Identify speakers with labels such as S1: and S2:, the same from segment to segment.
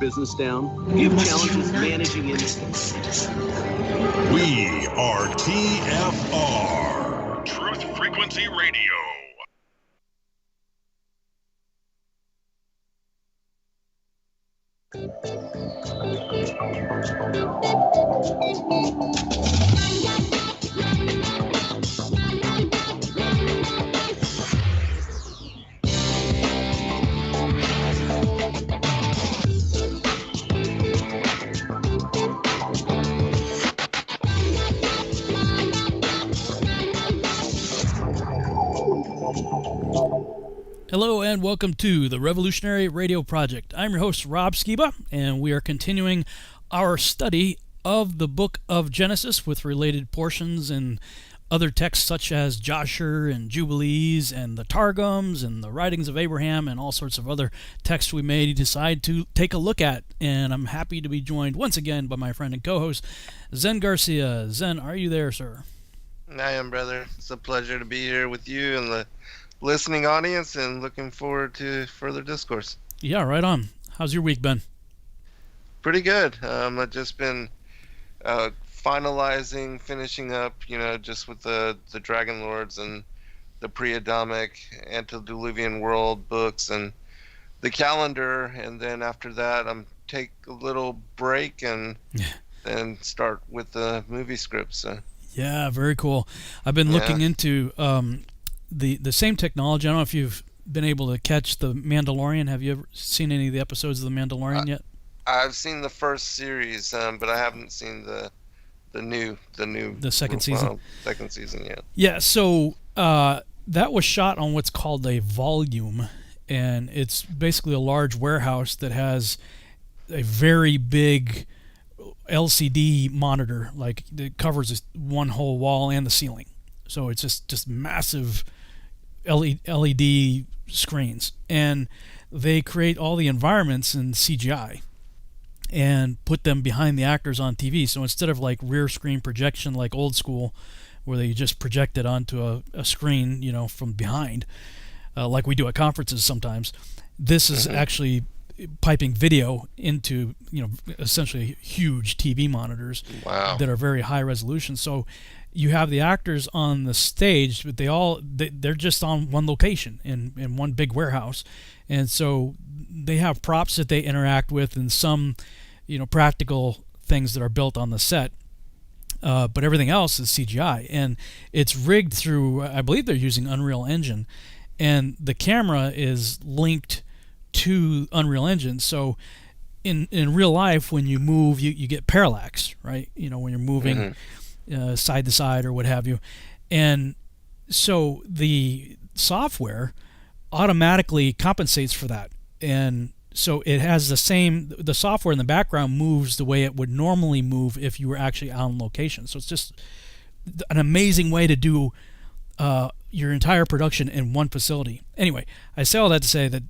S1: business down. Give challenges managing instincts.
S2: We are TFR, Truth Frequency Radio.
S3: Hello and welcome to the Revolutionary Radio Project. I'm your host, Rob Skiba, and we are continuing our study of the book of Genesis with related portions and other texts such as Jasher and Jubilees and the Targums and the writings of Abraham and all sorts of other texts we may decide to take a look at. And I'm happy to be joined once again by my friend and co-host, Zen Garcia. Zen, are you there, sir?
S4: I am, brother. It's a pleasure to be here with you and the listening audience, and looking forward to further discourse.
S3: Yeah, right on. How's your week been?
S4: Pretty good. I've just been finishing up, just with the Dragon Lords and the pre-Adamic antediluvian world books and the calendar, and then after that I'm take a little break and then start with the movie scripts. So.
S3: Yeah, very cool. I've been looking into the same technology. I don't know if you've been able to catch The Mandalorian. Have you ever seen any of the episodes of The Mandalorian yet?
S4: I've seen the first series, but I haven't seen the second season. Second season yet.
S3: Yeah, so that was shot on what's called a volume, and it's basically a large warehouse that has a very big LCD monitor, like it covers one whole wall and the ceiling. So it's just massive LED screens, and they create all the environments in CGI and put them behind the actors on TV. So instead of like rear screen projection like old school, where they just project it onto a screen, from behind, like we do at conferences sometimes, this is actually piping video into essentially huge TV monitors that are very high resolution. So you have the actors on the stage, but they're just on one location in one big warehouse, and so they have props that they interact with and some practical things that are built on the set, but everything else is CGI, and it's rigged through, I believe they're using Unreal Engine, and the camera is linked to Unreal Engine. So in real life, when you move, you get parallax, right? When you're moving side to side or what have you. And so the software automatically compensates for that. And so it has the software in the background moves the way it would normally move if you were actually on location. So it's just an amazing way to do your entire production in one facility. Anyway, I say all that to say that,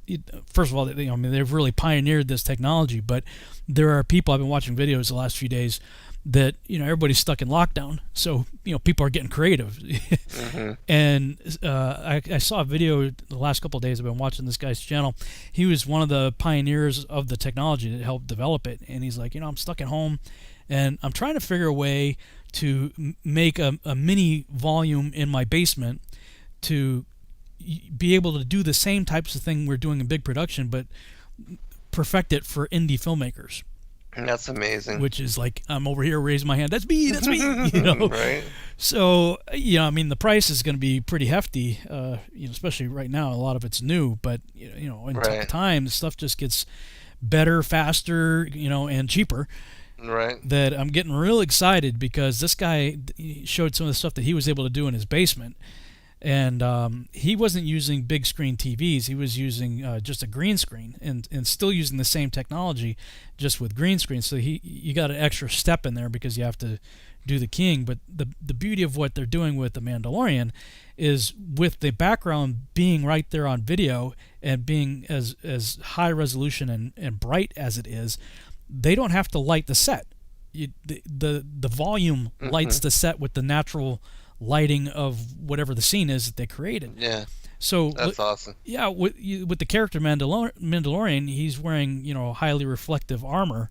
S3: first of all, they've really pioneered this technology, but there are people, I've been watching videos the last few days, that everybody's stuck in lockdown, so people are getting creative. And I saw a video the last couple of days. I've been watching this guy's channel. He was one of the pioneers of the technology that helped develop it, and he's like, I'm stuck at home and I'm trying to figure a way to make a mini volume in my basement to be able to do the same types of thing we're doing in big production, but perfect it for indie filmmakers.
S4: That's amazing.
S3: Which is like, I'm over here raising my hand. That's me.
S4: Right.
S3: So, the price is going to be pretty hefty, especially right now. A lot of it's new, but, in time, the stuff just gets better, faster, and cheaper.
S4: Right.
S3: That I'm getting real excited because this guy showed some of the stuff that he was able to do in his basement. And he wasn't using big screen TVs. He was using just a green screen and still using the same technology, just with green screen. So you got an extra step in there because you have to do the keying. But the beauty of what they're doing with The Mandalorian is, with the background being right there on video and being as high resolution and bright as it is, they don't have to light the set. The volume lights the set with the natural lighting of whatever the scene is that they created.
S4: Yeah.
S3: So
S4: That's awesome.
S3: yeah, with the character Mandalorian, he's wearing highly reflective armor,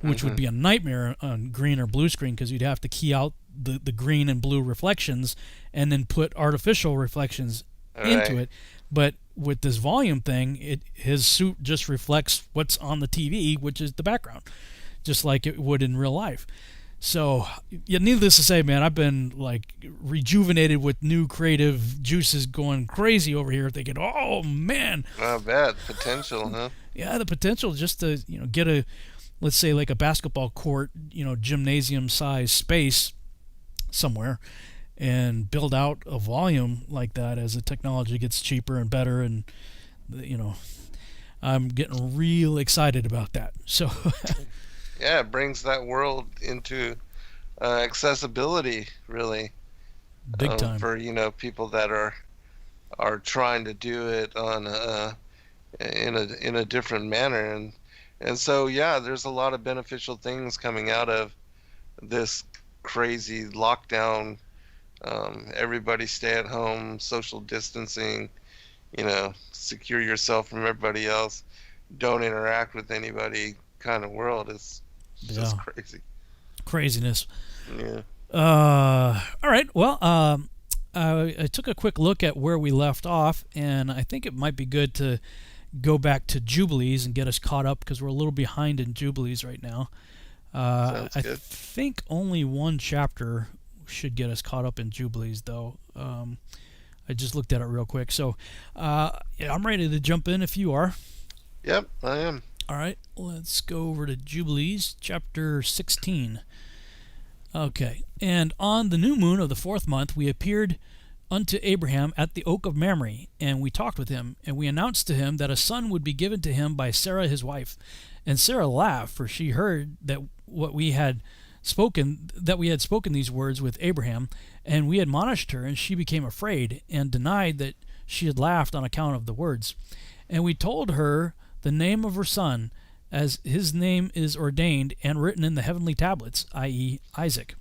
S3: which would be a nightmare on green or blue screen because you'd have to key out the green and blue reflections and then put artificial reflections into it. But with this volume thing, his suit just reflects what's on the TV, which is the background, just like it would in real life. So, yeah, needless to say, man, I've been like rejuvenated with new creative juices going crazy over here, thinking, oh man,
S4: Not bad potential, huh?
S3: yeah, the potential just to get a, let's say like a basketball court, gymnasium size space somewhere, and build out a volume like that as the technology gets cheaper and better, and I'm getting real excited about that. So.
S4: Yeah, it brings that world into accessibility, really,
S3: Big time
S4: for people that are trying to do it on in a different manner, and so yeah, there's a lot of beneficial things coming out of this crazy lockdown. Everybody stay at home, social distancing, secure yourself from everybody else, don't interact with anybody kind of world. It's just crazy.
S3: Craziness.
S4: Yeah.
S3: All right. Well, I took a quick look at where we left off, and I think it might be good to go back to Jubilees and get us caught up because we're a little behind in Jubilees right now.
S4: Sounds
S3: I
S4: good.
S3: think only one chapter should get us caught up in Jubilees, though. I just looked at it real quick. So yeah, I'm ready to jump in if you are.
S4: Yep, I am.
S3: All right, let's go over to Jubilees, chapter 16. Okay, and on the new moon of the 4th month, we appeared unto Abraham at the oak of Mamre, and we talked with him, and we announced to him that a son would be given to him by Sarah his wife. And Sarah laughed, for she heard that we had spoken these words with Abraham, and we admonished her, and she became afraid, and denied that she had laughed on account of the words. And we told her the name of her son, as his name is ordained and written in the heavenly tablets, i.e., Isaac,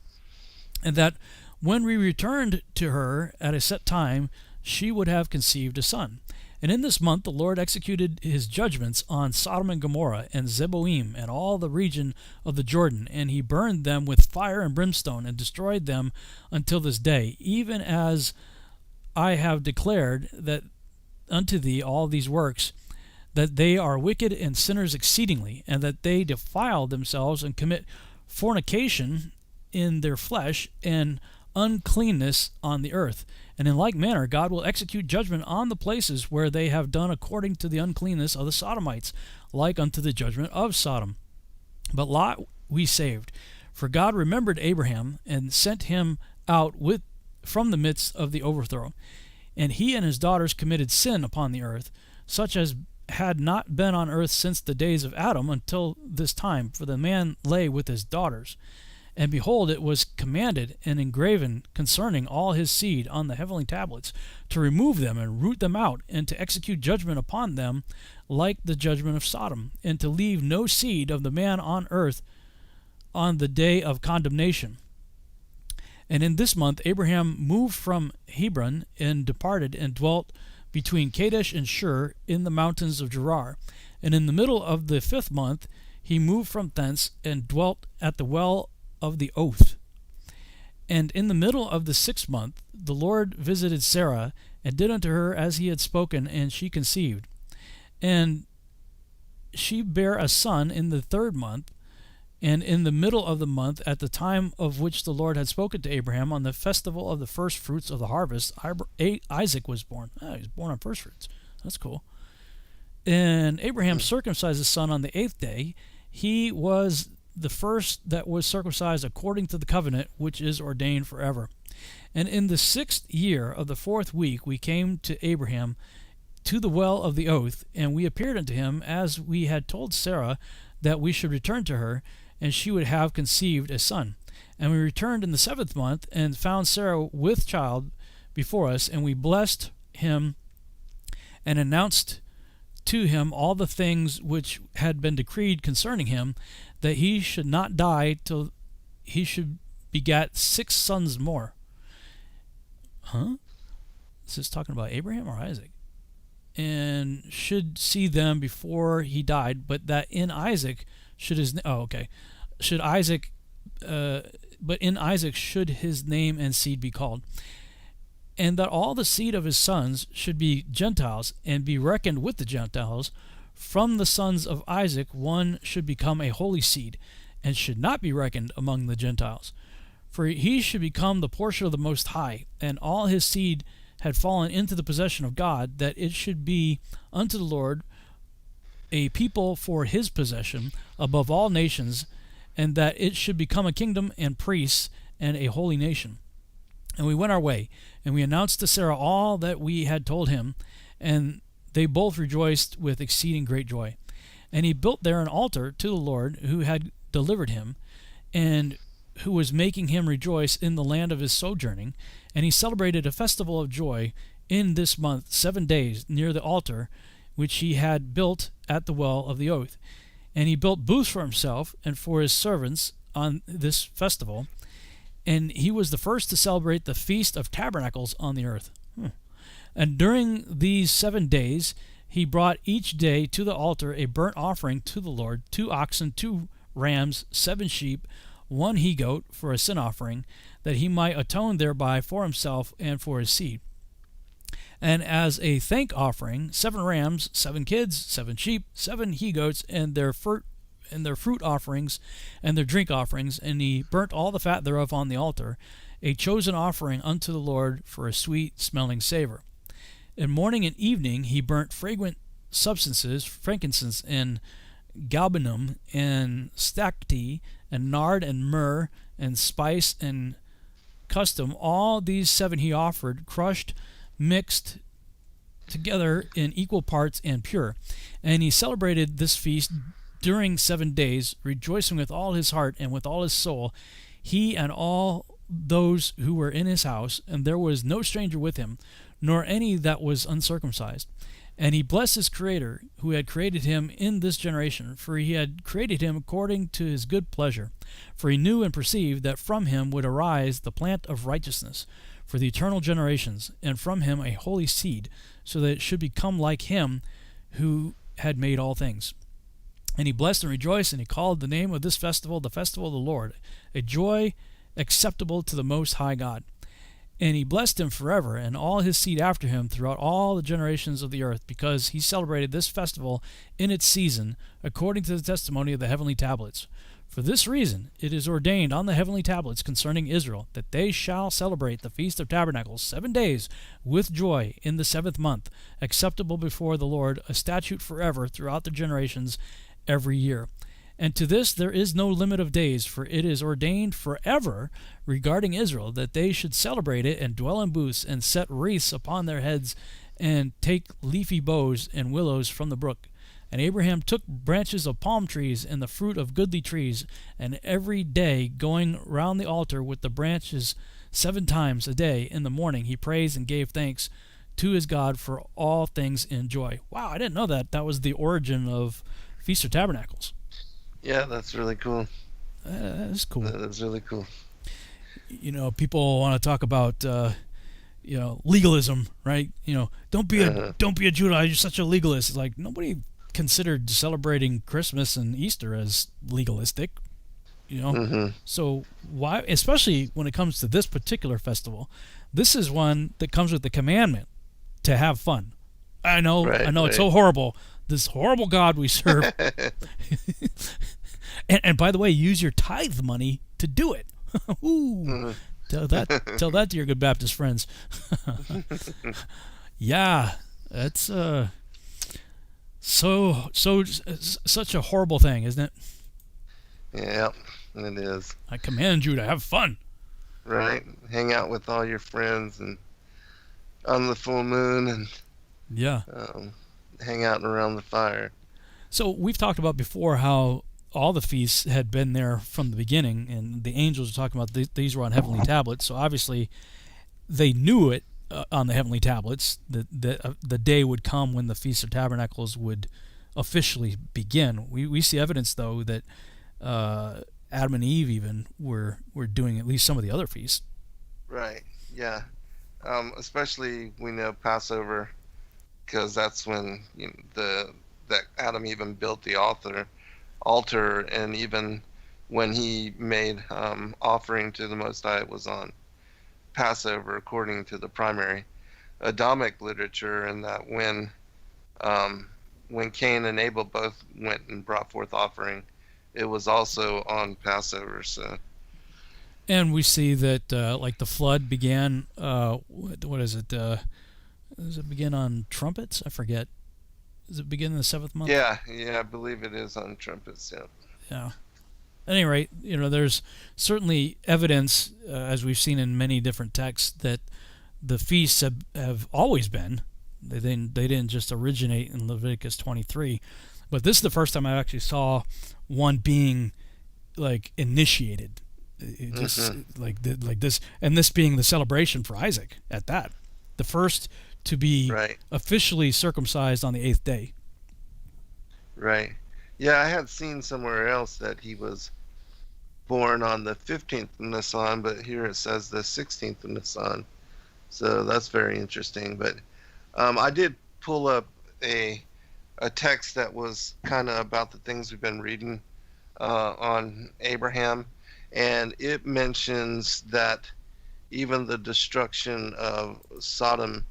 S3: and that when we returned to her at a set time, she would have conceived a son. And in this month the Lord executed his judgments on Sodom and Gomorrah and Zeboim and all the region of the Jordan, and he burned them with fire and brimstone and destroyed them until this day, even as I have declared that unto thee all these works, that they are wicked and sinners exceedingly, and that they defile themselves and commit fornication in their flesh and uncleanness on the earth. And in like manner God will execute judgment on the places where they have done according to the uncleanness of the Sodomites, like unto the judgment of Sodom. But Lot we saved, for God remembered Abraham and sent him out from the midst of the overthrow. And he and his daughters committed sin upon the earth, such as had not been on earth since the days of Adam until this time, for the man lay with his daughters. And behold, it was commanded and engraven concerning all his seed on the heavenly tablets, to remove them and root them out, and to execute judgment upon them like the judgment of Sodom, and to leave no seed of the man on earth on the day of condemnation. And in this month Abraham moved from Hebron and departed and dwelt between Kadesh and Shur in the mountains of Gerar. And in the middle of the 5th month he moved from thence and dwelt at the well of the oath. And in the middle of the 6th month the Lord visited Sarah, and did unto her as he had spoken, and she conceived. And she bare a son in the 3rd month, and in the middle of the month, at the time of which the Lord had spoken to Abraham, on the festival of the first fruits of the harvest, Isaac was born. He was born on first fruits. That's cool. And Abraham circumcised his son on the 8th day. He was the first that was circumcised according to the covenant which is ordained forever. And in the 6th year of the 4th week we came to Abraham to the well of the oath, and we appeared unto him as we had told Sarah that we should return to her, and she would have conceived a son. And we returned in the 7th month, and found Sarah with child before us, and we blessed him and announced to him all the things which had been decreed concerning him, that he should not die till he should begat 6 sons more. Huh? Is this talking about Abraham or Isaac? and should see them before he died, but that in Isaac should should Isaac, but in Isaac should his name and seed be called, and that all the seed of his sons should be Gentiles and be reckoned with the Gentiles. From the sons of Isaac one should become a holy seed, and should not be reckoned among the Gentiles. For he should become the portion of the Most High, and all his seed had fallen into the possession of God, that it should be unto the Lord a people for his possession above all nations, and that it should become a kingdom and priests and a holy nation. And we went our way, and we announced to Sarah all that we had told him, and they both rejoiced with exceeding great joy. And he built there an altar to the Lord who had delivered him, and who was making him rejoice in the land of his sojourning. And he celebrated a festival of joy in this month 7 days near the altar which he had built at the well of the oath. And he built booths for himself and for his servants on this festival. And he was the first to celebrate the Feast of Tabernacles on the earth. And during these 7 days he brought each day to the altar a burnt offering to the Lord, 2 oxen, 2 rams, 7 sheep, 1 he-goat for a sin offering, that he might atone thereby for himself and for his seed. And as a thank offering, 7 rams, 7 kids, 7 sheep, 7 he-goats, and their fruit offerings and their drink offerings, and he burnt all the fat thereof on the altar, a chosen offering unto the Lord for a sweet smelling savor. And morning and evening he burnt fragrant substances, frankincense and galbanum and stacte and nard and myrrh and spice and custom. All these 7 he offered, crushed, mixed together in equal parts and pure. And he celebrated this feast during 7 days, rejoicing with all his heart and with all his soul, he and all those who were in his house, and there was no stranger with him, nor any that was uncircumcised. And he blessed his Creator, who had created him in this generation, for he had created him according to his good pleasure. For he knew and perceived that from him would arise the plant of righteousness for the eternal generations, and from him a holy seed, so that it should become like him who had made all things. And he blessed and rejoiced, and he called the name of this festival the festival of the Lord, a joy acceptable to the Most High God. And he blessed him forever, and all his seed after him throughout all the generations of the earth, because he celebrated this festival in its season, according to the testimony of the heavenly tablets. For this reason it is ordained on the heavenly tablets concerning Israel, that they shall celebrate the Feast of Tabernacles 7 days with joy in the 7th month, acceptable before the Lord, a statute forever throughout the generations every year. And to this there is no limit of days, for it is ordained forever regarding Israel, that they should celebrate it and dwell in booths and set wreaths upon their heads and take leafy boughs and willows from the brook. And Abraham took branches of palm trees and the fruit of goodly trees, and every day going round the altar with the branches 7 times a day in the morning he praised and gave thanks to his God for all things in joy. Wow, I didn't know that. That was the origin of Feast of Tabernacles.
S4: Yeah, that's really cool.
S3: That's cool.
S4: That's really cool.
S3: You know, people want to talk about legalism, right? Don't be a Judahite. You're such a legalist. It's like nobody considered celebrating Christmas and Easter as legalistic. So why, especially when it comes to this particular festival, this is one that comes with the commandment to have fun. I know, it's so horrible. This horrible God we serve. and by the way, use your tithe money to do it. Ooh. Tell that to your good Baptist friends. Yeah, that's such a horrible thing, isn't it?
S4: Yeah, it is.
S3: I command you to have fun.
S4: Right, hang out with all your friends and on the full moon and hang out around the fire.
S3: So we've talked about before how all the feasts had been there from the beginning, and the angels are talking about these were on heavenly tablets. So obviously they knew it on the heavenly tablets that the day would come when the Feast of Tabernacles would officially begin. We see evidence though that Adam and Eve even were doing at least some of the other feasts.
S4: Right. Yeah. Especially we know Passover because that's when that Adam even built the altar, and even when he made offering to the Most High, it was on Passover, according to the primary Adamic literature, and that when Cain and Abel both went and brought forth offering, it was also on Passover. So,
S3: and we see that like the flood began. What is it? Does it begin on trumpets? I forget. Does it begin in the 7th month?
S4: Yeah, I believe it is on trumpets. Yeah.
S3: Yeah. At any rate, there's certainly evidence, as we've seen in many different texts, that the feasts have always been. They didn't just originate in Leviticus 23, but this is the first time I actually saw one being like initiated, just like this, and this being the celebration for Isaac at that, the first to be officially circumcised on the 8th day.
S4: Right. Yeah, I had seen somewhere else that he was born on the 15th of Nisan, but here it says the 16th of Nisan. So that's very interesting. But I did pull up a text that was kind of about the things we've been reading on Abraham, and it mentions that even the destruction of Sodom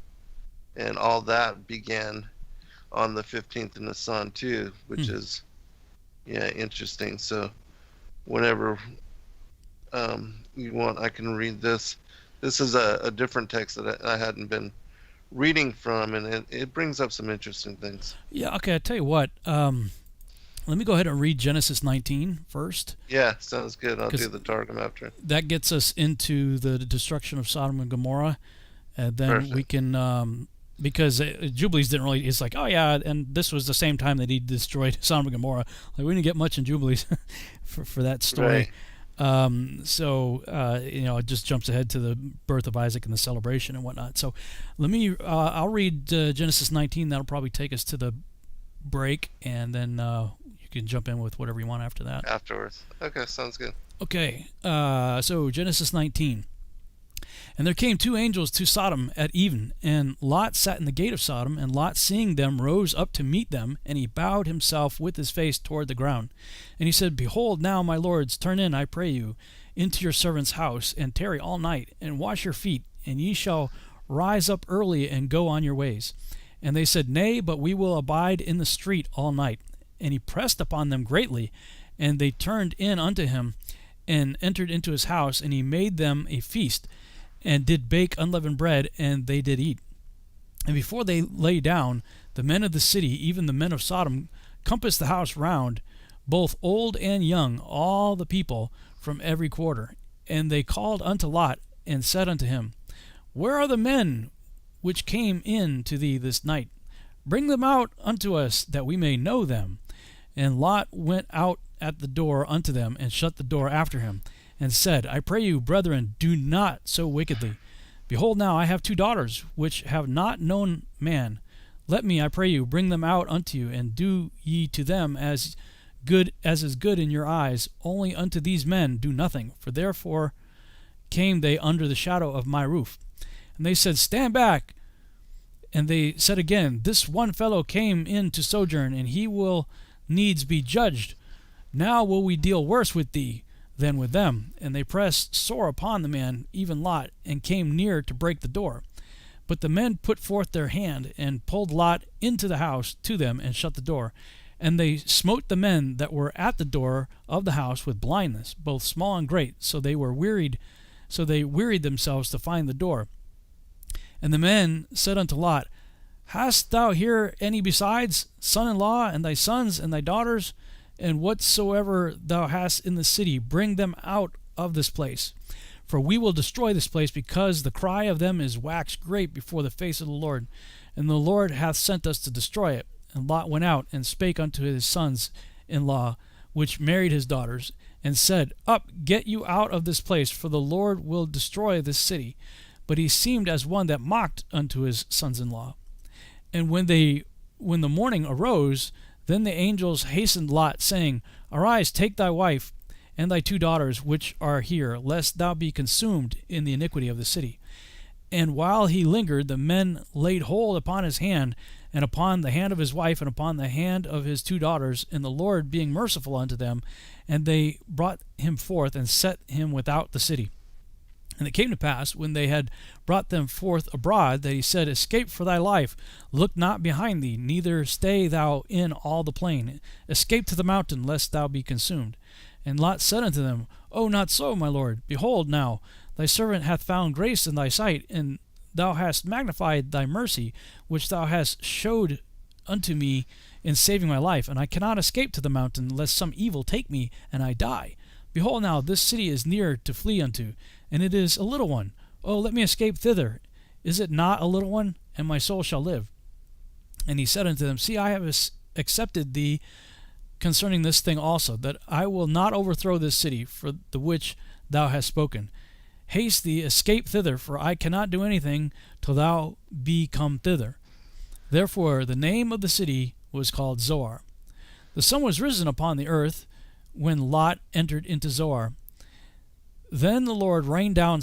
S4: and all that began on the 15th of Nisan too, which is interesting. So whenever you want, I can read this. This is a different text that I hadn't been reading from, and it brings up some interesting things.
S3: Yeah, okay, I'll tell you what. Let me go ahead and read Genesis 19 first.
S4: Yeah, sounds good. I'll do the Targum after.
S3: That gets us into the destruction of Sodom and Gomorrah, and then we can, because Jubilees didn't really, it's like, oh yeah, and this was the same time that he destroyed Sodom and Gomorrah. Like, we didn't get much in Jubilees for that story. So it just jumps ahead to the birth of Isaac and the celebration and whatnot. So let me, I'll read Genesis 19. That'll probably take us to the break, and then you can jump in with whatever you want after that.
S4: Afterwards. Okay, sounds good.
S3: Okay, so Genesis 19. And there came 2 angels to Sodom at even, and Lot sat in the gate of Sodom, and Lot, seeing them, rose up to meet them, and he bowed himself with his face toward the ground. And he said, Behold, now, my lords, turn in, I pray you, into your servant's house, and tarry all night, and wash your feet, and ye shall rise up early and go on your ways. And they said, Nay, but we will abide in the street all night. And he pressed upon them greatly, and they turned in unto him, and entered into his house, and he made them a feast, and did bake unleavened bread, and they did eat. And before they lay down, the men of the city, even the men of Sodom, compassed the house round, both old and young, all the people from every quarter. And they called unto Lot, and said unto him, Where are the men which came in to thee this night? Bring them out unto us, that we may know them. And Lot went out at the door unto them, and shut the door after him, and said, I pray you, brethren, do not so wickedly. Behold, now I have 2 daughters, which have not known man. Let me, I pray you, bring them out unto you, and do ye to them as is good in your eyes. Only unto these men do nothing, for therefore came they under the shadow of my roof. And they said, Stand back. And they said again, This one fellow came in to sojourn, and he will needs be judged. Now will we deal worse with thee than with them. And they pressed sore upon the man, even Lot, and came near to break the door. But the men put forth their hand, and pulled Lot into the house to them, and shut the door. And they smote the men that were at the door of the house with blindness, both small and great, so they wearied themselves to find the door. And the men said unto Lot, Hast thou here any besides, son-in-law, and thy sons, and thy daughters? And whatsoever thou hast in the city, bring them out of this place. For we will destroy this place, because the cry of them is waxed great before the face of the Lord. And the Lord hath sent us to destroy it. And Lot went out, and spake unto his sons-in-law, which married his daughters, and said, Up, get you out of this place, for the Lord will destroy this city. But he seemed as one that mocked unto his sons-in-law. And when the morning arose, then the angels hastened Lot, saying, Arise, take thy wife, and thy 2 daughters, which are here, lest thou be consumed in the iniquity of the city. And while he lingered, the men laid hold upon his hand, and upon the hand of his wife, and upon the hand of his 2 daughters, and the Lord being merciful unto them. And they brought him forth, and set him without the city. And it came to pass, when they had brought them forth abroad, that he said, Escape for thy life, look not behind thee, neither stay thou in all the plain. Escape to the mountain, lest thou be consumed. And Lot said unto them, O not so, my lord. Behold now, thy servant hath found grace in thy sight, and thou hast magnified thy mercy, which thou hast showed unto me in saving my life. And I cannot escape to the mountain, lest some evil take me, and I die. Behold now, this city is near to flee unto, and it is a little one. Oh, let me escape thither. Is it not a little one? And my soul shall live. And he said unto them, See, I have accepted thee concerning this thing also, that I will not overthrow this city, for the which thou hast spoken. Haste thee, escape thither, for I cannot do anything till thou be come thither. Therefore the name of the city was called Zoar. The sun was risen upon the earth when Lot entered into Zoar. Then the Lord rained down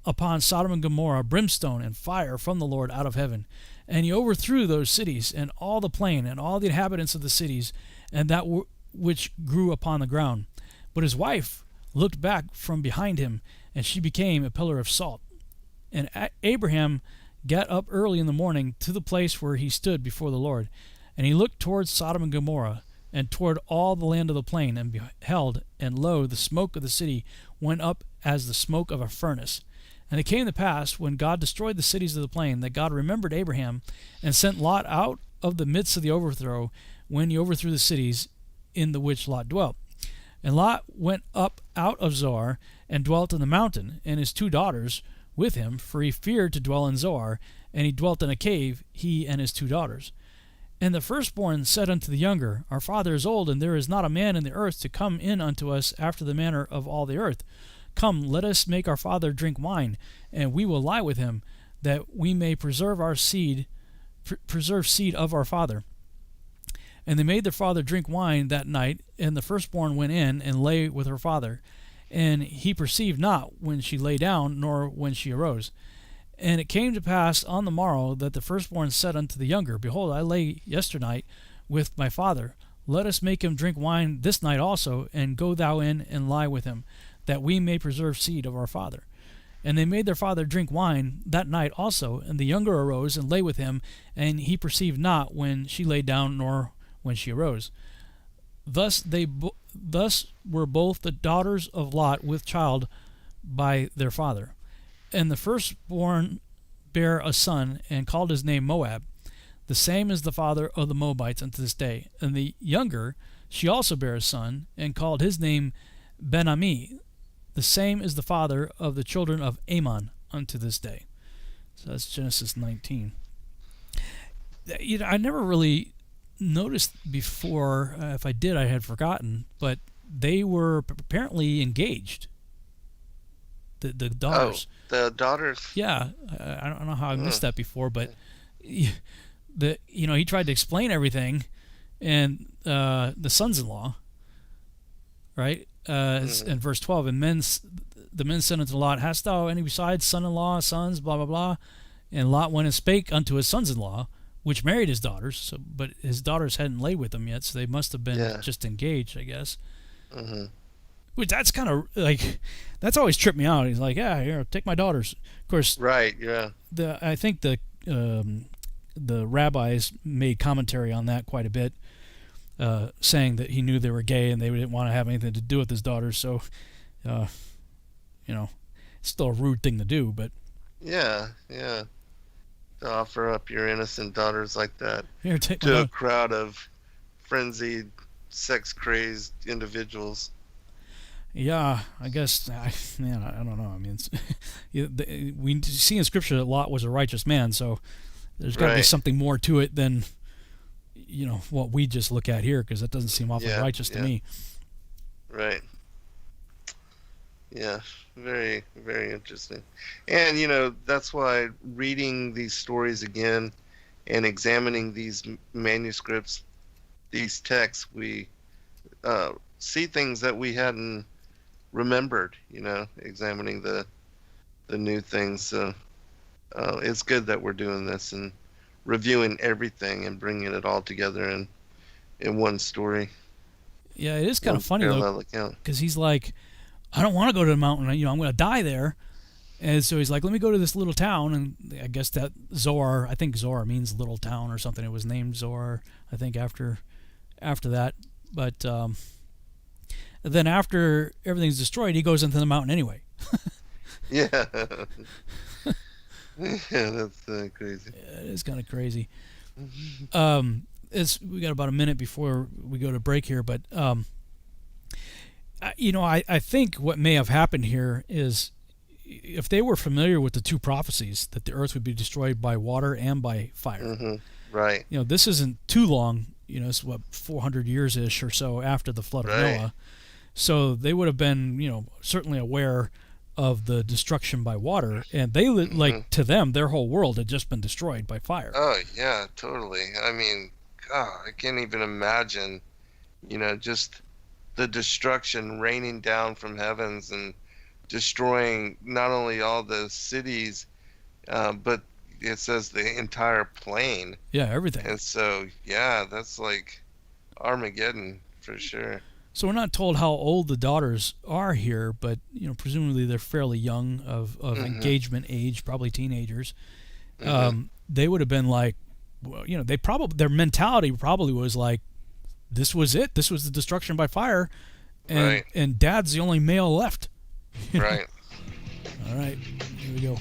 S3: upon Sodom and Gomorrah brimstone and fire from the Lord out of heaven. And he overthrew those cities, and all the plain, and all the inhabitants of the cities, and that which grew upon the ground. But his wife looked back from behind him, and she became a pillar of salt. And Abraham got up early in the morning to the place where he stood before the Lord. And he looked toward Sodom and Gomorrah, and toward all the land of the plain, and beheld, and lo, the smoke of the city went up as the smoke of a furnace. And it came to pass, when God destroyed the cities of the plain, that God remembered Abraham, and sent Lot out of the midst of the overthrow, when he overthrew the cities in the which Lot dwelt. And Lot went up out of Zoar, and dwelt in the mountain, and his 2 daughters with him, for he feared to dwell in Zoar, and he dwelt in a cave, he and his 2 daughters. And the firstborn said unto the younger, Our father is old, and there is not a man in the earth to come in unto us after the manner of all the earth. Come, let us make our father drink wine, and we will lie with him, that we may preserve seed of our father. And they made their father drink wine that night, and the firstborn went in and lay with her father. And he perceived not when she lay down, nor when she arose. And it came to pass on the morrow that the firstborn said unto the younger, Behold, I lay yesternight with my father. Let us make him drink wine this night also, and go thou in and lie with him, that we may preserve seed of our father. And they made their father drink wine that night also, and the younger arose and lay with him, and he perceived not when she lay down, nor when she arose. Thus were both the daughters of Lot with child by their father. And the firstborn bare a son, and called his name Moab. The same is the father of the Moabites unto this day. And the younger, she also bare a son, and called his name Ben-Ami. The same is the father of the children of Ammon unto this day. So that's Genesis 19. I never really noticed before. If I did, I had forgotten. But they were apparently engaged. The daughters.
S4: Oh, the daughters.
S3: Yeah, I don't know how I missed that before, but he tried to explain everything, and the sons-in-law, right? In verse 12, and the men said unto Lot, Hast thou any besides son-in-law, sons, blah blah blah? And Lot went and spake unto his sons-in-law, which married his daughters. So, but his daughters hadn't laid with him yet, so they must have been just engaged, I guess. Mm-hmm. Which that's kind of like, that's always tripped me out. He's like, yeah, here, take my daughters. Of course, right? Yeah. I think the rabbis made commentary on that quite a bit, saying that he knew they were gay and they didn't want to have anything to do with his daughters. So, it's still a rude thing to do, but yeah, to offer up your innocent daughters like that here, to a crowd of frenzied, sex-crazed individuals. Yeah, I guess. I don't know. I mean, we see in Scripture that Lot was a righteous man, so there's got to be something more to it than what we just look at here, because that doesn't seem awfully righteous to me.
S4: Right. Yeah, very, very interesting. And that's why reading these stories again and examining these manuscripts, these texts, we see things that we hadn't remembered, examining the new things. So it's good that we're doing this and reviewing everything and bringing it all together in one story.
S3: Yeah, it is kind of funny though,
S4: account.
S3: because he's like, I don't want to go to the mountain. I'm going to die there. And so he's like, let me go to this little town. And I guess that Zoar, I think Zoar means little town or something. It was named Zoar, I think, after that. But then after everything's destroyed, he goes into the mountain anyway.
S4: Yeah. Yeah, that's crazy.
S3: Yeah, it is kind of crazy. We got about a minute before we go to break here, but I think what may have happened here is, if they were familiar with the two prophecies that the earth would be destroyed by water and by fire,
S4: Mm-hmm. Right.
S3: This isn't too long. It's what, 400 years ish or so after the flood of Noah. So they would have been, certainly aware of the destruction by water, and they like, to them, their whole world had just been destroyed by fire.
S4: Oh yeah, totally. I mean, God, I can't even imagine, just the destruction raining down from heavens and destroying not only all the cities, but it says the entire plain.
S3: Yeah, everything.
S4: And so, yeah, that's like Armageddon for sure.
S3: So we're not told how old the daughters are here, but presumably they're fairly young, of engagement age, probably teenagers. They would have been like, well, their mentality probably was like, this was it. This was the destruction by fire, and Dad's the only male left.
S4: Right.
S3: All right, here we go.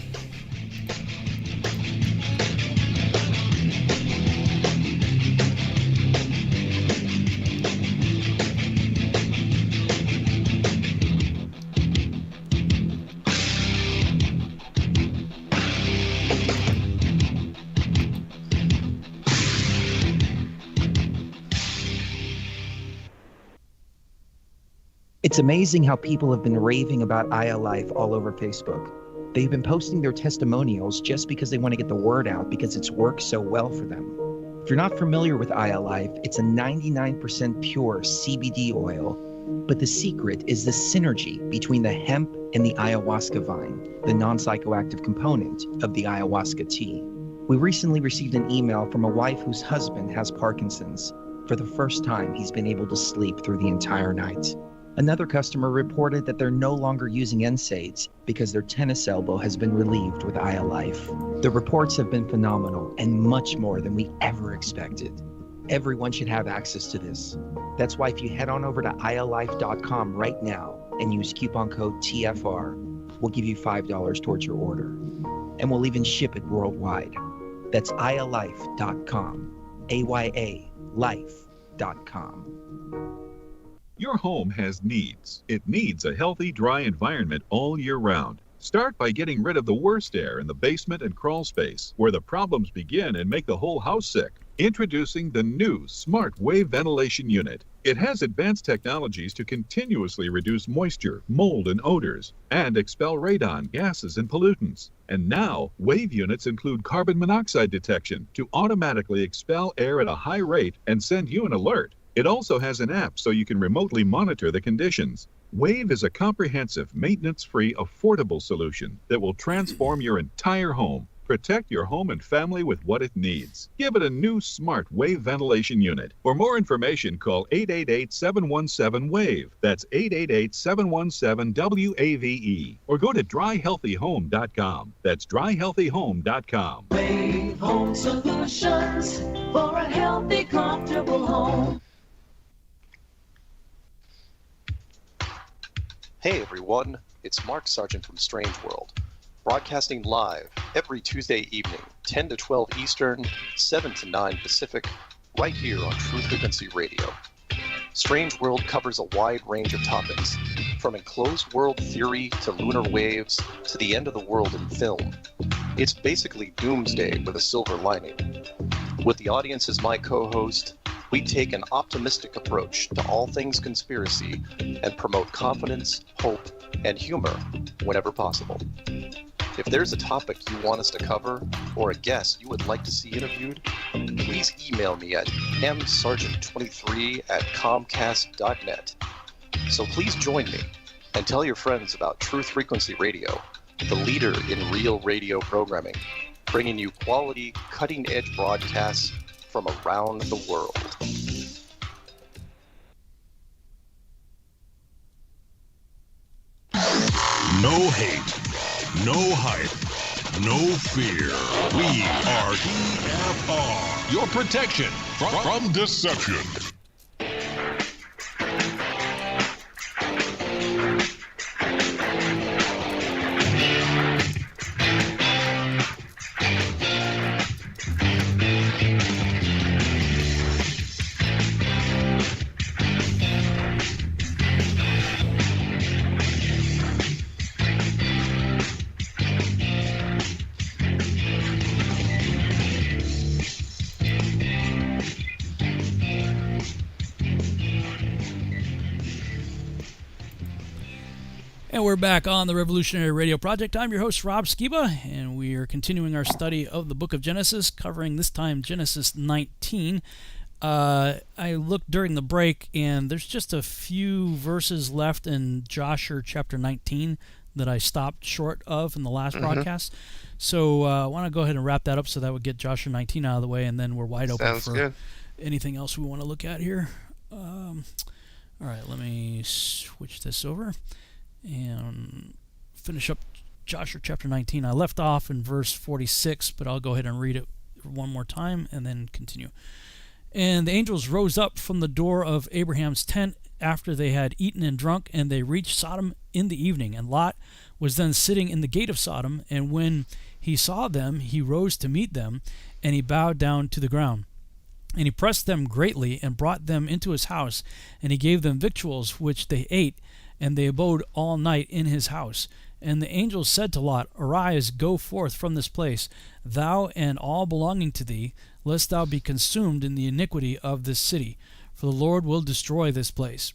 S5: It's amazing how people have been raving about Aya Life all over Facebook. They've been posting their testimonials just because they want to get the word out, because it's worked so well for them. If you're not familiar with Aya Life, it's a 99% pure CBD oil, but the secret is the synergy between the hemp and the ayahuasca vine, the non-psychoactive component of the ayahuasca tea. We recently received an email from a wife whose husband has Parkinson's. For the first time, he's been able to sleep through the entire night. Another customer reported that they're no longer using NSAIDs because their tennis elbow has been relieved with Aya Life. The reports have been phenomenal and much more than we ever expected. Everyone should have access to this. That's why if you head on over to ayalife.com right now and use coupon code TFR, we'll give you $5 towards your order. And we'll even ship it worldwide. That's ayalife.com, AYALife.com.
S6: Your home has needs. It needs a healthy, dry environment all year round. Start by getting rid of the worst air in the basement and crawl space, where the problems begin and make the whole house sick. Introducing the new Smart Wave Ventilation Unit. It has advanced technologies to continuously reduce moisture, mold, and odors, and expel radon, gases, and pollutants. And now, Wave units include carbon monoxide detection to automatically expel air at a high rate and send you an alert. It also has an app so you can remotely monitor the conditions. Wave is a comprehensive, maintenance-free, affordable solution that will transform your entire home. Protect your home and family with what it needs. Give it a new Smart Wave Ventilation Unit. For more information, call 888-717-WAVE. That's 888-717-WAVE. Or go to dryhealthyhome.com. That's dryhealthyhome.com.
S7: Wave Home Solutions for a healthy, comfortable home.
S8: Hey everyone, it's Mark Sargent from Strange World, broadcasting live every Tuesday evening, 10 to 12 Eastern, 7 to 9 Pacific, right here on True Frequency Radio. Strange World covers a wide range of topics, from enclosed world theory to lunar waves to the end of the world in film. It's basically doomsday with a silver lining. With the audience as my co-host, we take an optimistic approach to all things conspiracy and promote confidence, hope, and humor whenever possible. If there's a topic you want us to cover or a guest you would like to see interviewed, please email me at msargent23@comcast.net. So please join me and tell your friends about True Frequency Radio, the leader in real radio programming. bringing you quality, cutting-edge broadcasts from around the world.
S2: No hate, no hype, no fear. We are TFR, your protection from deception.
S3: And we're back on the Revolutionary Radio Project. I'm your host, Rob Skiba, and we are continuing our study of the book of Genesis, covering this time Genesis 19. I looked during the break, and there's just a few verses left in Jasher chapter 19 that I stopped short of in the last broadcast. So I want to go ahead and wrap that up so that would get Jasher 19 out of the way, and then we're wide open for anything else we want to look at here. All right, let me switch this over and finish up Joshua chapter 19. I left off in verse 46, but I'll go ahead and read it one more time and then continue. And the angels rose up from the door of Abraham's tent after they had eaten and drunk, and they reached Sodom in the evening. And Lot was then sitting in the gate of Sodom, and when he saw them, he rose to meet them, and he bowed down to the ground. And he pressed them greatly, and brought them into his house, and he gave them victuals, which they ate, and they abode all night in his house. And the angels said to Lot, Arise, go forth from this place, thou and all belonging to thee, lest thou be consumed in the iniquity of this city, for the Lord will destroy this place.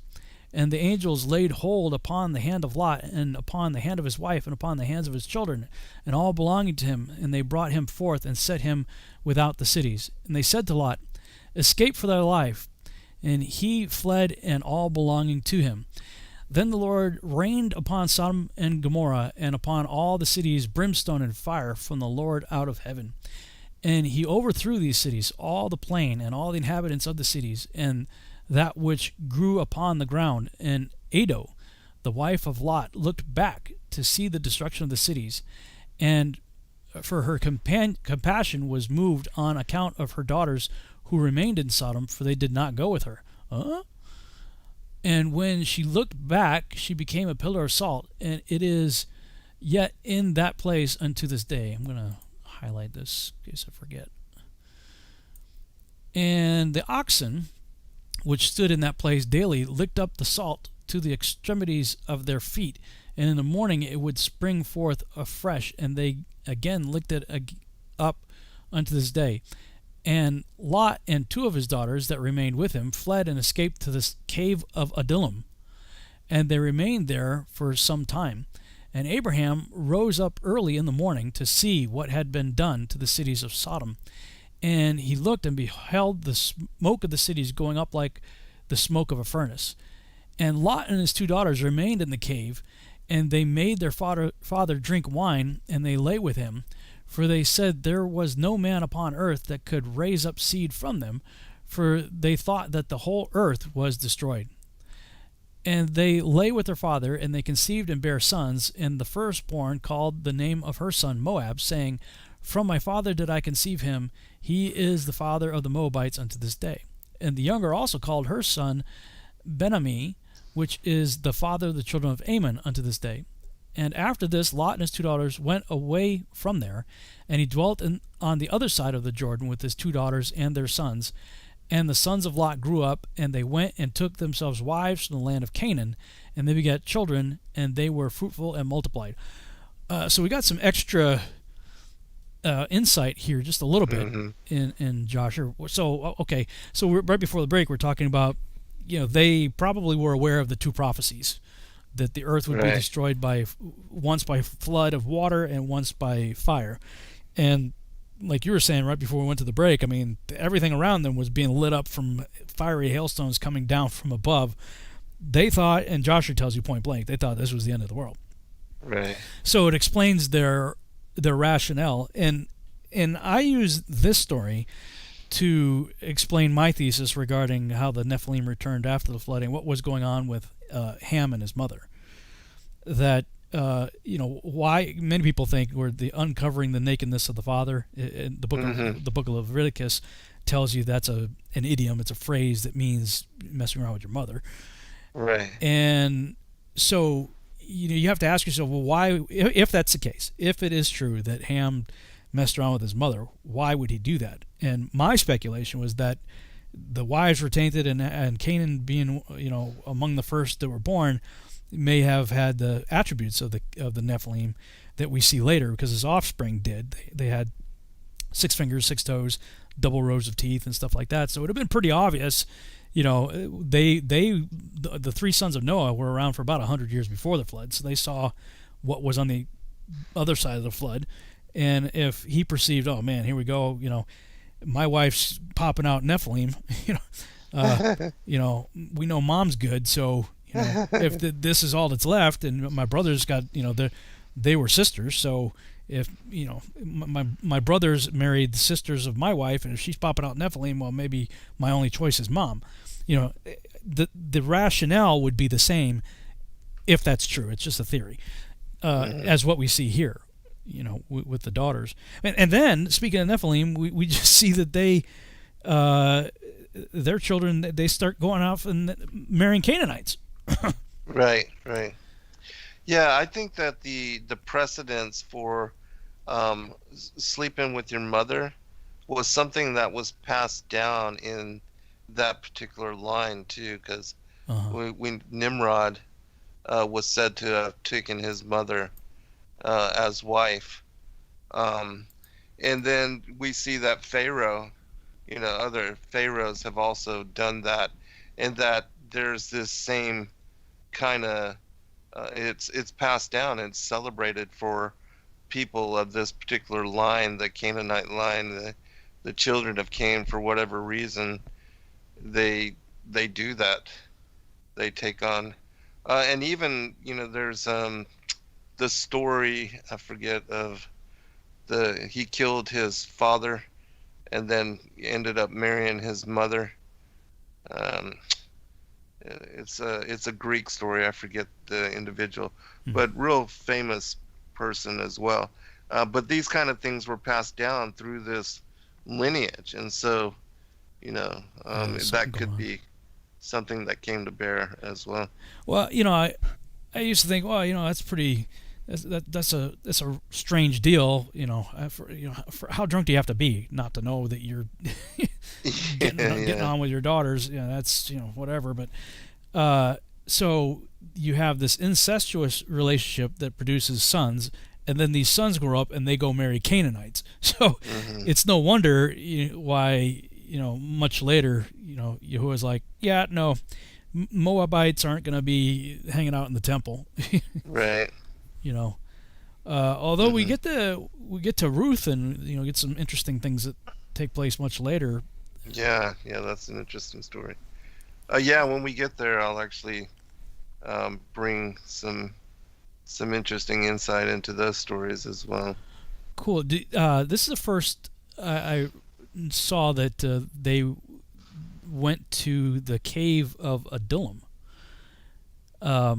S3: And the angels laid hold upon the hand of Lot, and upon the hand of his wife, and upon the hands of his children, and all belonging to him, and they brought him forth, and set him without the cities. And they said to Lot, Escape for thy life. And he fled, and all belonging to him. Then the Lord rained upon Sodom and Gomorrah, and upon all the cities brimstone and fire from the Lord out of heaven. And he overthrew these cities, all the plain, and all the inhabitants of the cities, and that which grew upon the ground. And Ado, the wife of Lot, looked back to see the destruction of the cities, and for her compassion was moved on account of her daughters who remained in Sodom, for they did not go with her. And when she looked back, she became a pillar of salt, and it is yet in that place unto this day. I'm going to highlight this in case I forget. And the oxen, which stood in that place daily, licked up the salt to the extremities of their feet, and in the morning it would spring forth afresh, and they again licked it up unto this day. And Lot and two of his daughters that remained with him fled and escaped to the cave of Adullam, and they remained there for some time. And Abraham rose up early in the morning to see what had been done to the cities of Sodom. And he looked and beheld the smoke of the cities going up like the smoke of a furnace. And Lot and his two daughters remained in the cave, and they made their father drink wine, and they lay with him. For they said there was no man upon earth that could raise up seed from them, for they thought that the whole earth was destroyed. And they lay with their father, and they conceived and bare sons, and the firstborn called the name of her son Moab, saying, From my father did I conceive him, he is the father of the Moabites unto this day. And the younger also called her son Ben-Ammi, which is the father of the children of Ammon unto this day. And after this, Lot and his two daughters went away from there, and he dwelt on the other side of the Jordan with his two daughters and their sons. And the sons of Lot grew up, and they went and took themselves wives from the land of Canaan, and they begat children, and they were fruitful and multiplied. So we got some extra insight here, just a little bit, in Jasher. So, okay, so right before the break, we're talking about, they probably were aware of the two prophecies, that the earth would be destroyed once by flood of water and once by fire. And like you were saying right before we went to the break, I mean, everything around them was being lit up from fiery hailstones coming down from above. They thought, and Joshua tells you point blank, they thought this was the end of the world.
S4: Right.
S3: So it explains their rationale. And and I use this story to explain my thesis regarding how the Nephilim returned after the flooding, what was going on with Ham and his mother. That why many people think we're the uncovering the nakedness of the father. In the book of Leviticus tells you that's an idiom. It's a phrase that means messing around with your mother.
S4: Right.
S3: And so you have to ask yourself, well, why? If that's the case, if it is true that Ham messed around with his mother, why would he do that? And my speculation was that the wives were tainted, and Canaan being among the first that were born may have had the attributes of the Nephilim that we see later, because his offspring did. They had 6 fingers, 6 toes, double rows of teeth, and stuff like that. So it would have been pretty obvious. The 3 sons of Noah were around for about 100 years before the flood, so they saw what was on the other side of the flood. And if he perceived, oh man, here we go, my wife's popping out Nephilim, we know mom's good, so if this is all that's left, and my brothers got, they were sisters, so if my brothers married the sisters of my wife, and if she's popping out Nephilim, well, maybe my only choice is mom. The rationale would be the same if that's true. It's just a theory, as what we see here, with the daughters. And then, speaking of Nephilim, we just see that their children, they start going off and marrying Canaanites.
S4: Right. Yeah, I think that the precedence for sleeping with your mother was something that was passed down in that particular line too, because when Nimrod was said to have taken his mother as wife, and then we see that Pharaoh, other pharaohs have also done that, and that there's this same kind of it's passed down and celebrated for people of this particular line, the Canaanite line, the children of Cain. For whatever reason, they do that. They take on, and even there's the story, I forget, of he killed his father, and then ended up marrying his mother. It's a Greek story. I forget the individual, but real famous person as well. But these kind of things were passed down through this lineage, and so that could be something that came to bear as well.
S3: Well, I used to think, well, that's pretty. That's a strange deal, for how drunk do you have to be not to know that you're getting on with your daughters? That's whatever. But so you have this incestuous relationship that produces sons, and then these sons grow up and they go marry Canaanites. So it's no wonder why much later Yahuwah's like, yeah, no, Moabites aren't going to be hanging out in the temple.
S4: Right.
S3: Although we get to Ruth, and get some interesting things that take place much later.
S4: Yeah, that's an interesting story. When we get there, I'll actually bring some interesting insight into those stories as well.
S3: Cool. This is the first I saw that they went to the cave of Adullam. I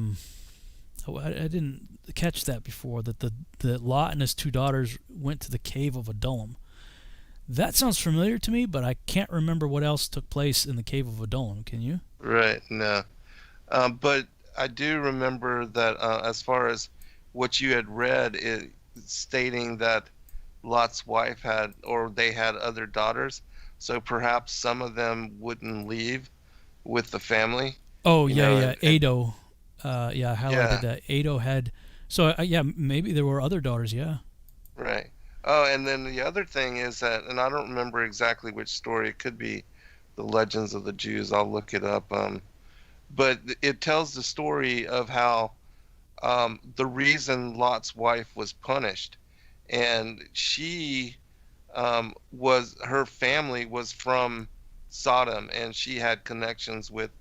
S3: didn't catch that before, that Lot and his 2 daughters went to the cave of Adullam. That sounds familiar to me, but I can't remember what else took place in the cave of Adullam. Can you? Right,
S4: no. But I do remember that as far as what you had read, it stating that Lot's wife they had other daughters, so perhaps some of them wouldn't leave with the family.
S3: Oh, yeah. Ado. I highlighted that. Ado had... So, maybe there were other daughters, yeah.
S4: Right. Oh, and then the other thing is that, and I don't remember exactly which story, it could be the Legends of the Jews, I'll look it up, but it tells the story of how the reason Lot's wife was punished, and she her family was from Sodom, and she had connections with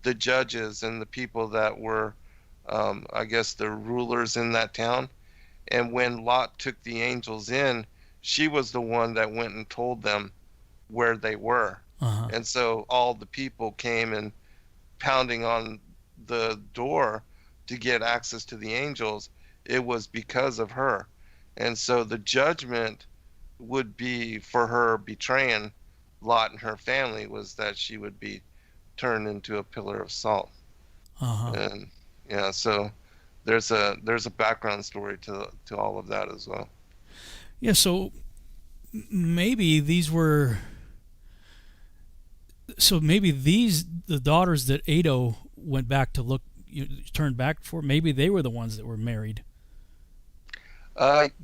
S4: the judges and the people that were I guess the rulers in that town. And when Lot took the angels in, she was the one that went and told them where they were.
S3: Uh-huh.
S4: And so all the people came and pounding on the door to get access to the angels. It was because of her. And so the judgment would be for her betraying Lot and her family, was that she would be turned into a pillar of salt.
S3: Uh-huh.
S4: And yeah, so there's a background story to all of that as well.
S3: Yeah, so maybe these were. So maybe the daughters that Ado went back to look, turned back for, maybe they were the ones that were married.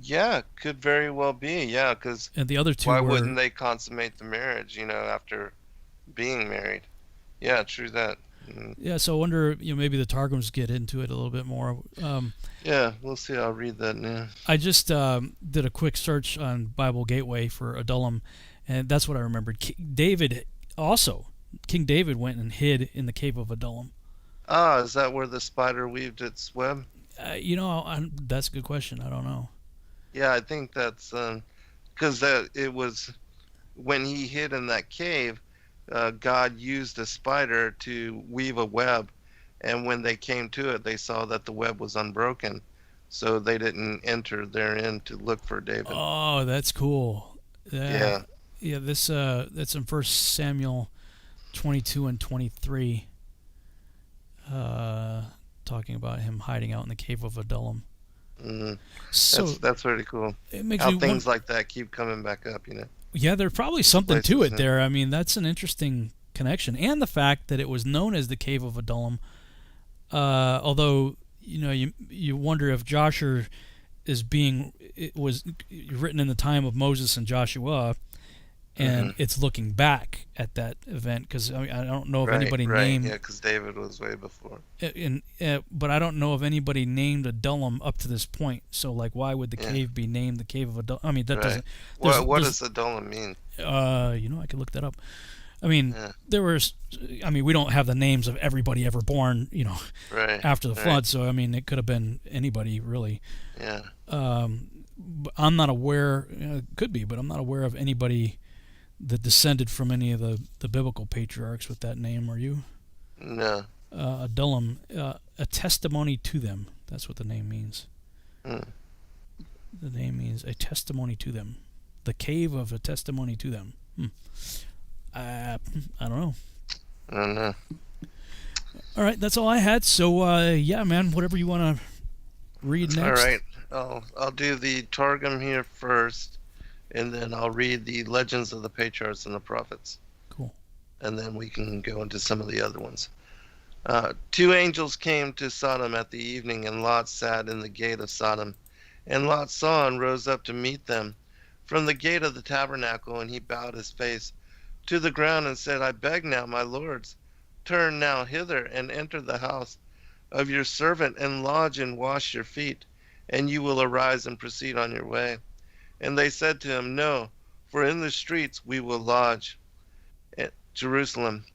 S4: Yeah, could very well be. Yeah, because
S3: And the other two
S4: why
S3: were.
S4: wouldn't they consummate the marriage, after being married? Yeah, true that.
S3: Yeah, so I wonder, maybe the Targums get into it a little bit more.
S4: Yeah, we'll see. I'll read that now.
S3: I just did a quick search on Bible Gateway for Adullam, and that's what I remembered. King David went and hid in the cave of Adullam.
S4: Ah, is that where the spider weaved its web?
S3: That's a good question. I don't know.
S4: Yeah, I think that's because it was when he hid in that cave. God used a spider to weave a web, and when they came to it, they saw that the web was unbroken, so they didn't enter therein to look for David.
S3: Oh, that's cool.
S4: Yeah.
S3: Yeah. That's in 1 Samuel 22 and 23. Talking about him hiding out in the cave of Adullam.
S4: Mm-hmm.
S3: So
S4: that's pretty cool.
S3: it makes
S4: How
S3: me
S4: things like that keep coming back up,
S3: Yeah, there's probably something to
S4: Places,
S3: it there. I mean, that's an interesting connection, and the fact that it was known as the Cave of Adullam. Although you wonder if Jasher it was written in the time of Moses and Joshua, and it's looking back at that event, because I don't know if anybody named.
S4: Yeah, because David was way before.
S3: But I don't know if anybody named Adullam up to this point. So, like, why would the cave be named the Cave of Adullam? I mean, that doesn't.
S4: What does Adullam mean?
S3: I could look that up. I mean, we don't have the names of everybody ever born, after the flood. So, I mean, it could have been anybody, really.
S4: Yeah.
S3: I'm not aware. It could be, but I'm not aware of anybody that descended from any of the biblical patriarchs with that name. Are you?
S4: No.
S3: Adullam, a testimony to them. That's what the name means. The name means a testimony to them. The cave of a testimony to them. I don't know.
S4: I don't know.
S3: All right, that's all I had. So, yeah, man, whatever you want to read next.
S4: All right. I'll do the Targum here first, and then I'll read the Legends of the Patriarchs and the Prophets.
S3: Cool.
S4: And then we can go into some of the other ones. 2 angels came to Sodom at the evening, and Lot sat in the gate of Sodom. And Lot saw and rose up to meet them from the gate of the tabernacle, and he bowed his face to the ground and said, I beg now, my lords, turn now hither and enter the house of your servant and lodge and wash your feet, and you will arise and proceed on your way. And they said to him, No, for in the streets we will lodge at Jerusalem.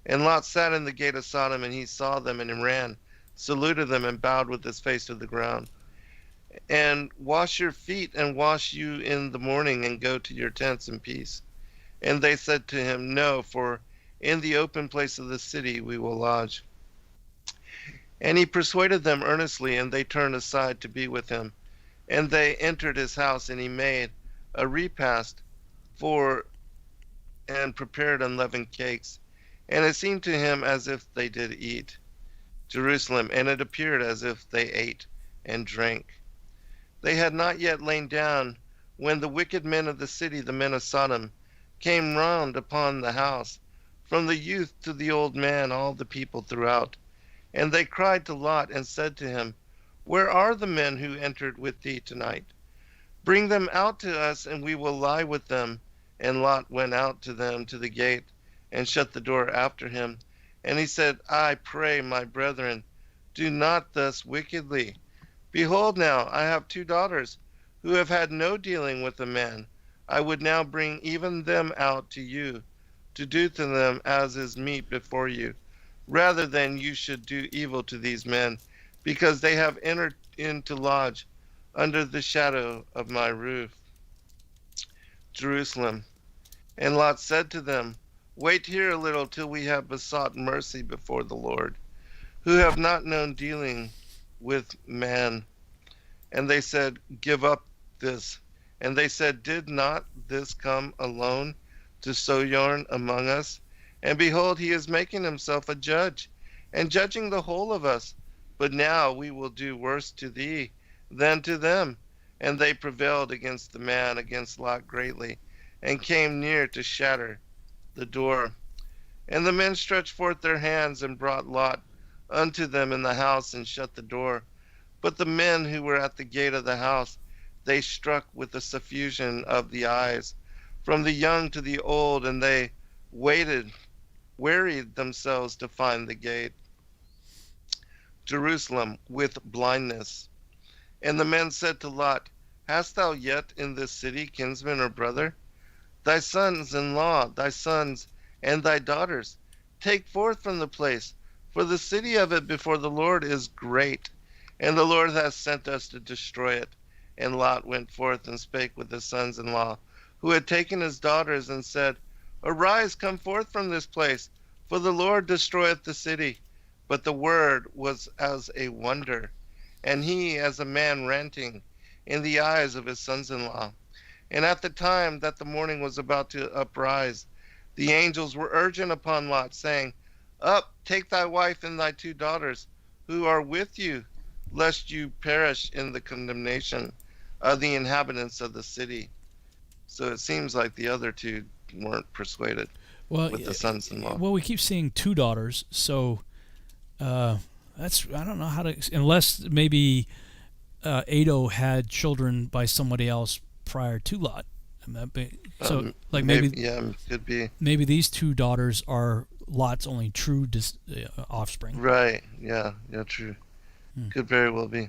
S4: And Lot sat in the gate of Sodom, and he saw them, and ran, saluted them, and bowed with his face to the ground. And wash your feet, and wash you in the morning, and go to your tents in peace. And they said to him, No, for in the open place of the city we will lodge. And he persuaded them earnestly, and they turned aside to be with him. And they entered his house, and he made a repast and prepared unleavened cakes. And it seemed to him as if they did eat Jerusalem, and it appeared as if they ate and drank. They had not yet lain down when the wicked men of the city, the men of Sodom, came round upon the house, from the youth to the old man, all the people throughout. And they cried to Lot and said to him, Where are the men who entered with thee tonight? Bring them out to us, and we will lie with them. And Lot went out to them to the gate, and shut the door after him. And he said, I pray, my brethren, do not thus wickedly. Behold now, I have 2 daughters, who have had no dealing with a man. I would now bring even them out to you, to do to them as is meet before you, rather than you should do evil to these men, because they have entered in to lodge under the shadow of my roof. Jerusalem. And Lot said to them, Wait here a little till we have besought mercy before the Lord, who have not known dealing with man. And they said, Give up this. And they said, Did not this come alone to sojourn among us? And behold, he is making himself a judge, and judging the whole of us. But now we will do worse to thee than to them. And they prevailed against the man, against Lot greatly, and came near to shatter the door. And the men stretched forth their hands and brought Lot unto them in the house and shut the door. But the men who were at the gate of the house, they struck with the suffusion of the eyes, from the young to the old, and they wearied themselves to find the gate. Jerusalem with blindness. And the men said to Lot, Hast thou yet in this city kinsman or brother? Thy sons-in-law, thy sons, and thy daughters, take forth from the place, for the city of it before the Lord is great, and the Lord hath sent us to destroy it. And Lot went forth and spake with his sons-in-law, who had taken his daughters, and said, Arise, come forth from this place, for the Lord destroyeth the city. But the word was as a wonder, and he as a man ranting in the eyes of his sons-in-law. And at the time that the morning was about to uprise, the angels were urgent upon Lot, saying, Up, take thy wife and thy 2 daughters, who are with you, lest you perish in the condemnation of the inhabitants of the city. So it seems like the other 2 weren't persuaded with the sons-in-law.
S3: Well, we keep seeing 2 daughters, so that's, I don't know how to, unless maybe Ado had children by somebody else prior to Lot. So maybe
S4: could be.
S3: Maybe these 2 daughters are Lot's only true offspring.
S4: Right. Yeah. True. Could very well be.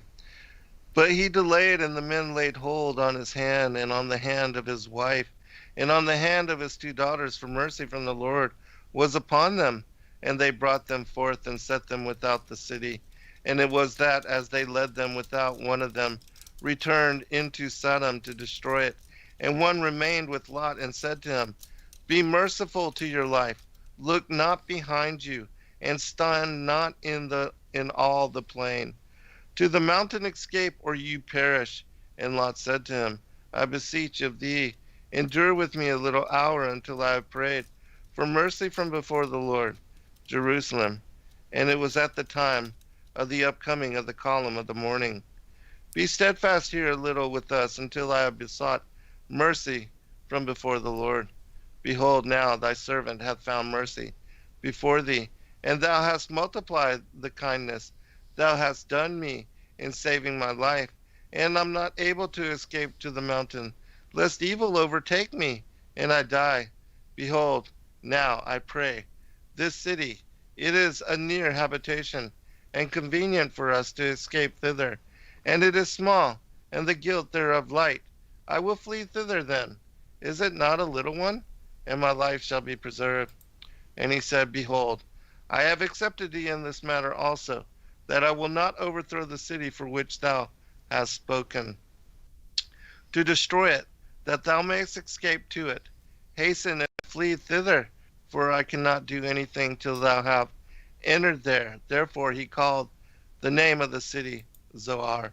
S4: But he delayed, and the men laid hold on his hand, and on the hand of his wife, and on the hand of his 2 daughters, for mercy from the Lord was upon them. And they brought them forth and set them without the city. And it was that as they led them without, one of them returned into Sodom to destroy it. And one remained with Lot and said to him, Be merciful to your life, look not behind you, and stand not in all the plain. To the mountain escape, or you perish. And Lot said to him, I beseech of thee, endure with me a little hour until I have prayed for mercy from before the Lord. Jerusalem. And it was at the time of the upcoming of the column of the morning. Be steadfast here a little with us until I have besought mercy from before the Lord. Behold, now thy servant hath found mercy before thee, and thou hast multiplied the kindness thou hast done me in saving my life, and I'm not able to escape to the mountain, lest evil overtake me, and I die. Behold, now I pray, this city, it is a near habitation, and convenient for us to escape thither, and it is small, and the guilt thereof light. I will flee thither then. Is it not a little one? And my life shall be preserved. And he said, Behold, I have accepted thee in this matter also, that I will not overthrow the city for which thou hast spoken, to destroy it, that thou mayest escape to it. Hasten and flee thither, for I cannot do anything till thou have entered there. Therefore he called the name of the city Zoar.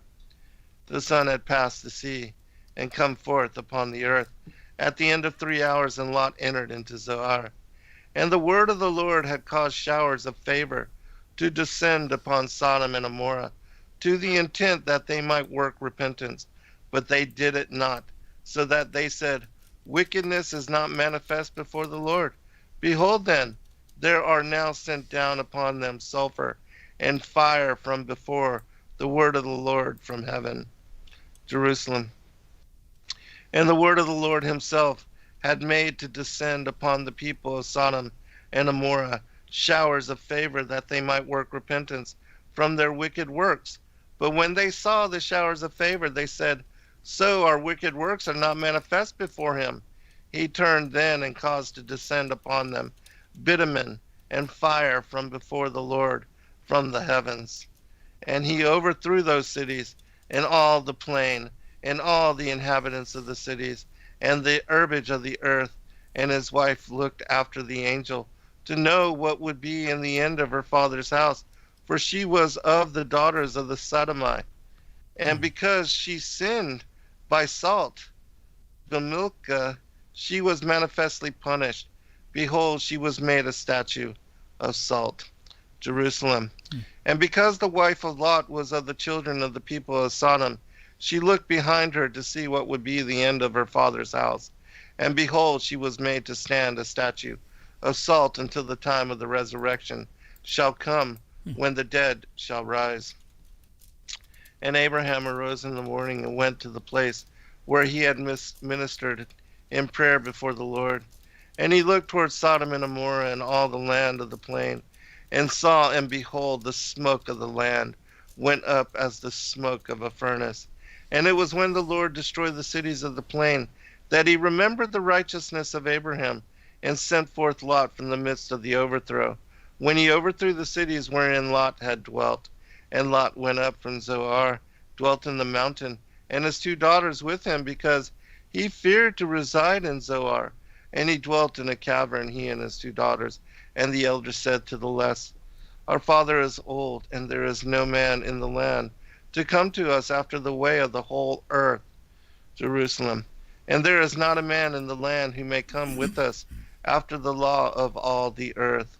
S4: The sun had passed the sea and come forth upon the earth at the end of 3 hours, and Lot entered into Zoar. And the word of the Lord had caused showers of favor to descend upon Sodom and Gomorrah, to the intent that they might work repentance. But they did it not, so that they said, Wickedness is not manifest before the Lord. Behold then, there are now sent down upon them sulfur and fire from before the word of the Lord from heaven. Jerusalem. And the word of the Lord himself had made to descend upon the people of Sodom and Gomorrah showers of favor, that they might work repentance from their wicked works. But when they saw the showers of favor, they said, So our wicked works are not manifest before him. He turned then and caused to descend upon them bitumen and fire from before the Lord from the heavens. And he overthrew those cities and all the plain and all the inhabitants of the cities, and the herbage of the earth. And his wife looked after the angel to know what would be in the end of her father's house, for she was of the daughters of the Sodomite. And because she sinned by salt, Gomilka, she was manifestly punished. Behold, she was made a statue of salt. Jerusalem. And because the wife of Lot was of the children of the people of Sodom, she looked behind her to see what would be the end of her father's house. And behold, she was made to stand a statue of salt until the time of the resurrection shall come, when the dead shall rise. And Abraham arose in the morning and went to the place where he had ministered in prayer before the Lord. And he looked toward Sodom and Gomorrah and all the land of the plain, and saw, and behold, the smoke of the land went up as the smoke of a furnace. And it was when the Lord destroyed the cities of the plain that he remembered the righteousness of Abraham, and sent forth Lot from the midst of the overthrow, when he overthrew the cities wherein Lot had dwelt. And Lot went up from Zoar, dwelt in the mountain, and his 2 daughters with him, because he feared to reside in Zoar. And he dwelt in a cavern, he and his 2 daughters. And the elder said to the less, Our father is old, and there is no man in the land to come to us after the way of the whole earth. Jerusalem. And there is not a man in the land who may come with us after the law of all the earth.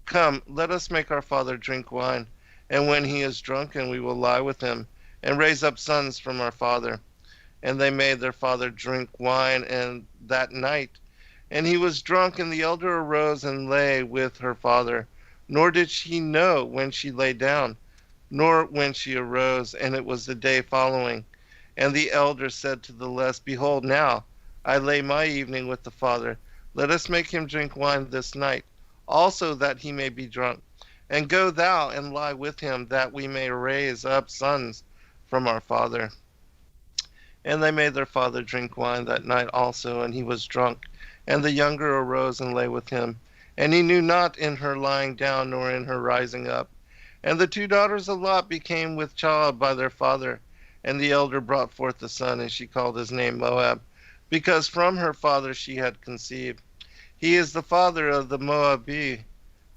S4: Come, let us make our father drink wine, and when he is drunken we will lie with him, and raise up sons from our father. And they made their father drink wine and that night. And he was drunk, and the elder arose and lay with her father. Nor did she know when she lay down, nor when she arose, and it was the day following. And the elder said to the less, Behold, now I lay my evening with the father. Let us make him drink wine this night, also that he may be drunk. And go thou and lie with him, that we may raise up sons from our father. And they made their father drink wine that night also, and he was drunk. And the younger arose and lay with him. And he knew not in her lying down, nor in her rising up. And the 2 daughters of Lot became with child by their father. And the elder brought forth a son, and she called his name Moab, because from her father she had conceived. He is the father of the Moabi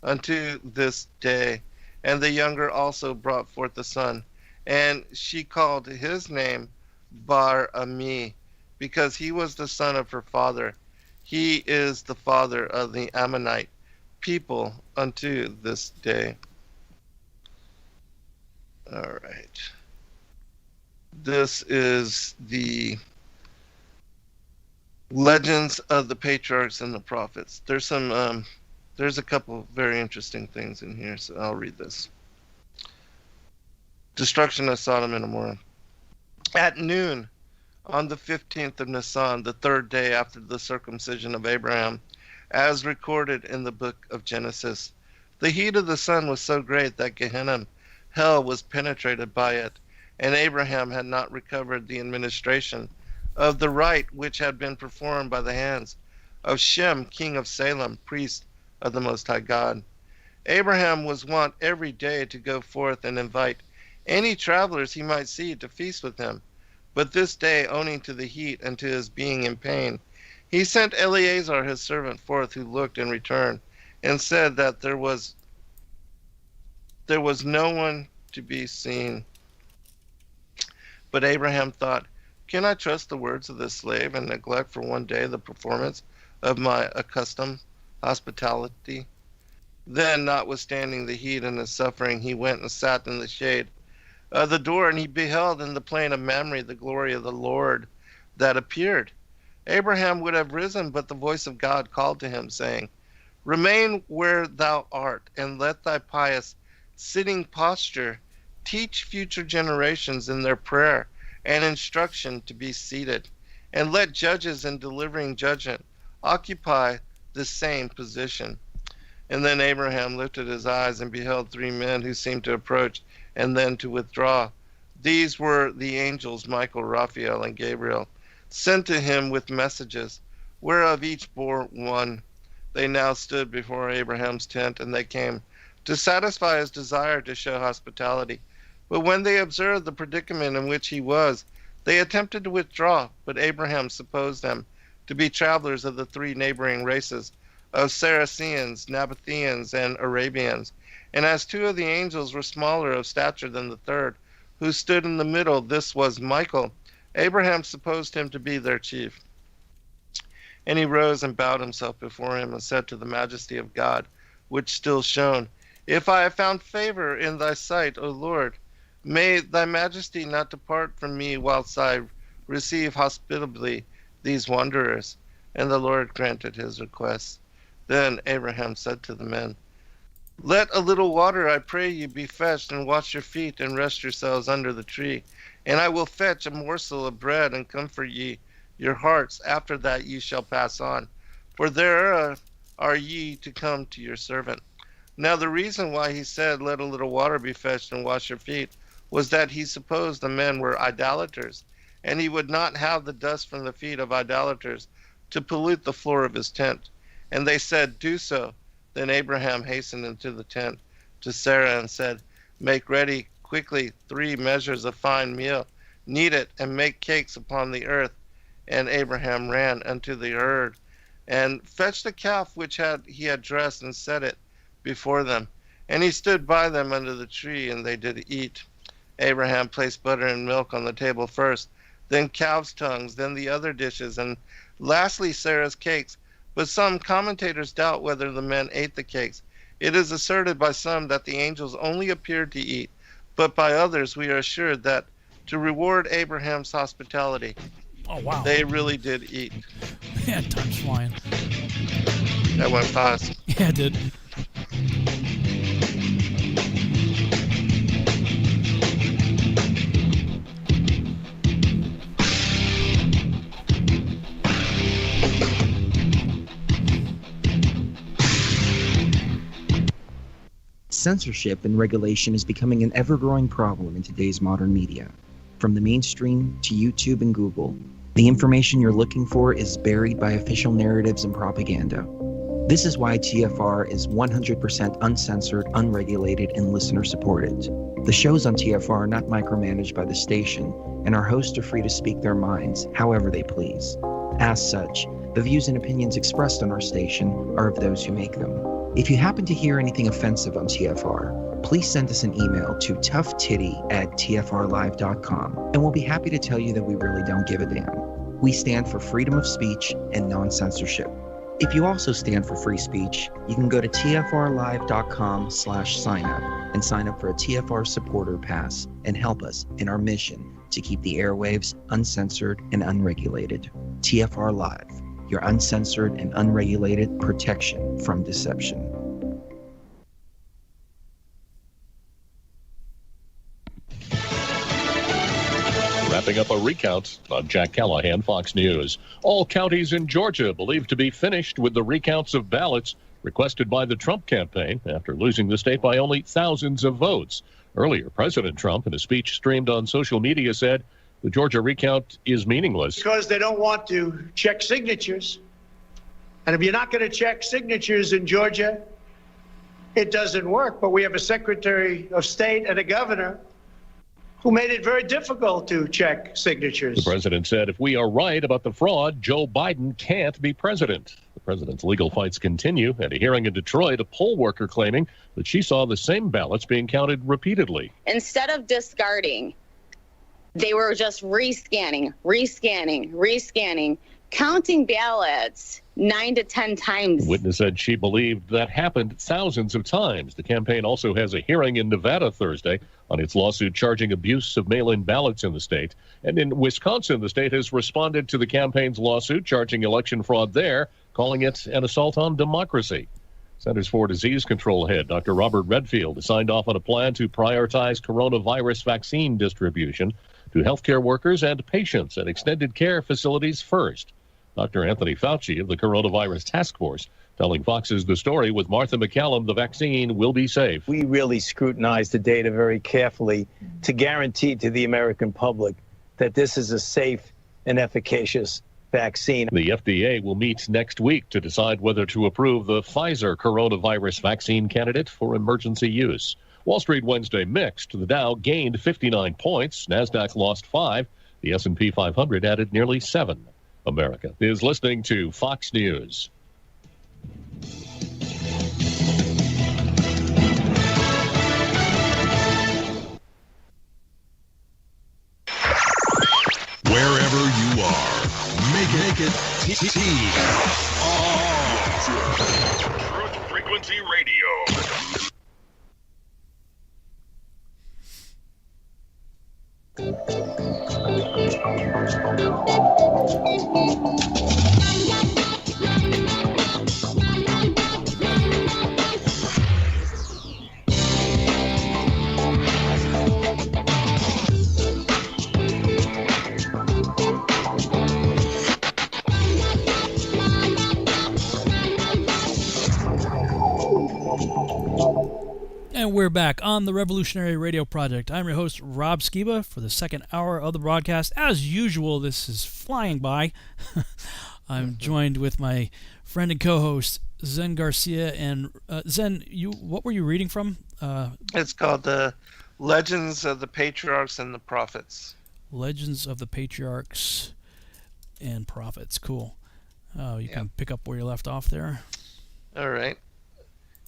S4: unto this day. And the younger also brought forth a son, and she called his name Bar-Ami, because he was the son of her father. He is the father of the Ammonite people unto this day. All right. This is the legends of the patriarchs and the prophets. There's a couple very interesting things in here, so I'll read this. Destruction of Sodom and Gomorrah. At noon on the 15th of Nisan, the 3rd day after the circumcision of Abraham, as recorded in the book of Genesis, the heat of the sun was so great that Gehenna, hell, was penetrated by it, and Abraham had not recovered the administration of the rite which had been performed by the hands of Shem, king of Salem, priest of the Most High God. Abraham was wont every day to go forth and invite any travelers he might see to feast with him. But this day, owing to the heat and to his being in pain, he sent Eleazar his servant forth, who looked and returned, and said that there was no one to be seen. But Abraham thought, Can I trust the words of this slave and neglect for one day the performance of my accustomed hospitality? Then, notwithstanding the heat and the suffering, he went and sat in the shade of the door, and he beheld in the plain of Mamre the glory of the Lord that appeared. Abraham would have risen, but the voice of God called to him, saying, Remain where thou art, and let thy pious sitting posture teach future generations in their prayer and instruction to be seated, and let judges in delivering judgment occupy the same position. And then Abraham lifted his eyes and beheld 3 men who seemed to approach and then to withdraw. These were the angels Michael, Raphael, and Gabriel, sent to him with messages, whereof each bore one. They now stood before Abraham's tent, and they came to satisfy his desire to show hospitality. But when they observed the predicament in which he was, they attempted to withdraw, but Abraham supposed them to be travelers of the 3 neighboring races, of Saracens, Nabateans, and Arabians. And as 2 of the angels were smaller of stature than the third, who stood in the middle, this was Michael, Abraham supposed him to be their chief. And he rose and bowed himself before him and said to the majesty of God, which still shone, If I have found favor in thy sight, O Lord, may thy majesty not depart from me whilst I receive hospitably these wanderers. And the Lord granted his request. Then Abraham said to the men, Let a little water, I pray you, be fetched, and wash your feet, and rest yourselves under the tree. And I will fetch a morsel of bread, and comfort ye your hearts. After that ye shall pass on. For there are ye to come to your servant. Now the reason why he said, Let a little water be fetched, and wash your feet, was that he supposed the men were idolaters, and he would not have the dust from the feet of idolaters to pollute the floor of his tent. And they said, Do so. Then Abraham hastened into the tent to Sarah and said, Make ready quickly 3 measures of fine meal, knead it, and make cakes upon the earth. And Abraham ran unto the herd, and fetched a calf which he had dressed, and set it before them. And he stood by them under the tree, and they did eat. Abraham placed butter and milk on the table first, then calves' tongues, then the other dishes, and lastly Sarah's cakes. But some commentators doubt whether the men ate the cakes. It is asserted by some that the angels only appeared to eat, but by others we are assured that to reward Abraham's hospitality,
S3: Oh, wow.
S4: they really did eat.
S3: Yeah, time's flying.
S4: That went fast.
S3: Yeah, it did.
S5: Censorship and regulation is becoming an ever-growing problem in today's modern media. From the mainstream to YouTube and Google, the information you're looking for is buried by official narratives and propaganda. This is why TFR is 100% uncensored, unregulated, and listener-supported. The shows on TFR are not micromanaged by the station, and our hosts are free to speak their minds however they please. As such, the views and opinions expressed on our station are of those who make them. If you happen to hear anything offensive on TFR, please send us an email to toughtitty@tfrlive.com, and we'll be happy to tell you that we really don't give a damn. We stand for freedom of speech and non-censorship. If you also stand for free speech, you can go to tfrlive.com/sign-up and sign up for a TFR supporter pass and help us in our mission to keep the airwaves uncensored and unregulated. TFR Live, your uncensored and unregulated protection from deception.
S9: Wrapping up a recount, I'm Jack Callahan, Fox News. All counties in Georgia believed to be finished with the recounts of ballots requested by the Trump campaign after losing the state by only thousands of votes. Earlier, President Trump, in a speech streamed on social media, said the Georgia recount is meaningless.
S10: Because they don't want to check signatures. And if you're not going to check signatures in Georgia, it doesn't work. But we have a Secretary of State and a governor who made it very difficult to check signatures.
S9: The president said if we are right about the fraud, Joe Biden can't be president. The president's legal fights continue. At a hearing in Detroit, a poll worker claiming that she saw the same ballots being counted repeatedly.
S11: Instead of discarding, they were just rescanning, counting ballots 9 to 10 times.
S9: The witness said she believed that happened thousands of times. The campaign also has a hearing in Nevada Thursday on its lawsuit charging abuse of mail-in ballots in the state. And in Wisconsin, the state has responded to the campaign's lawsuit charging election fraud there, calling it an assault on democracy. Centers for Disease Control head Dr. Robert Redfield has signed off on a plan to prioritize coronavirus vaccine distribution to healthcare workers and patients at extended care facilities first. Dr. Anthony Fauci of the Coronavirus Task Force telling Fox's The Story with Martha McCallum the vaccine will be safe.
S12: We really scrutinize the data very carefully to guarantee to the American public that this is a safe and efficacious vaccine.
S9: The FDA will meet next week to decide whether to approve the Pfizer coronavirus vaccine candidate for emergency use. Wall Street Wednesday mixed. The Dow gained 59 points. NASDAQ lost 5. The S&P 500 added nearly 7. America is listening to Fox News.
S2: Wherever you are, make it TFR. Truth Frequency Radio.
S3: And we're back on the Revolutionary Radio Project. I'm your host, Rob Skiba, for the second hour of the broadcast. As usual, this is flying by. I'm joined with my friend and co-host, Zen Garcia. And Zen, what were you reading from?
S4: It's called the Legends of the Patriarchs and the Prophets.
S3: Legends of the Patriarchs and Prophets. Cool. You can pick up where you left off there.
S4: All right.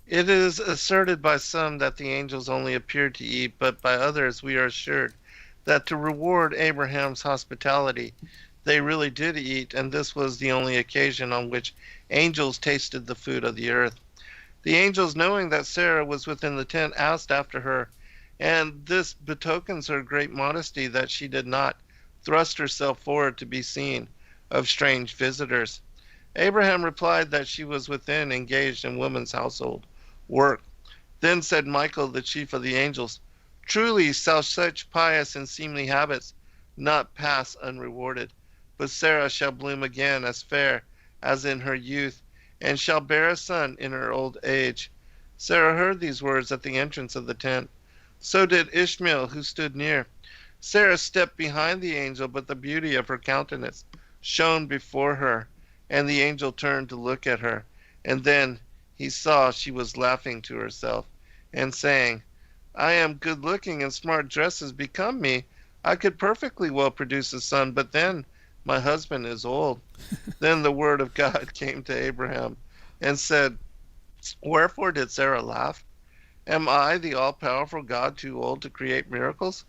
S4: It is asserted by some that the angels only appeared to eat, but by others we are assured that to reward Abraham's hospitality, they really did eat, and this was the only occasion on which angels tasted the food of the earth. The angels, knowing that Sarah was within the tent, asked after her, and this betokens her great modesty that she did not thrust herself forward to be seen of strange visitors. Abraham replied that she was within, engaged in woman's household work. Then said Michael, the chief of the angels, truly shall such pious and seemly habits not pass unrewarded, but Sarah shall bloom again as fair as in her youth, and shall bear a son in her old age. Sarah heard these words at the entrance of the tent. So did Ishmael, who stood near. Sarah stepped behind the angel, but the beauty of her countenance shone before her, and the angel turned to look at her, and then he saw she was laughing to herself and saying, I am good looking and smart dresses become me. I could perfectly well produce a son, but then my husband is old. Then the word of God came to Abraham and said, wherefore did Sarah laugh? Am I, the all-powerful God, too old to create miracles?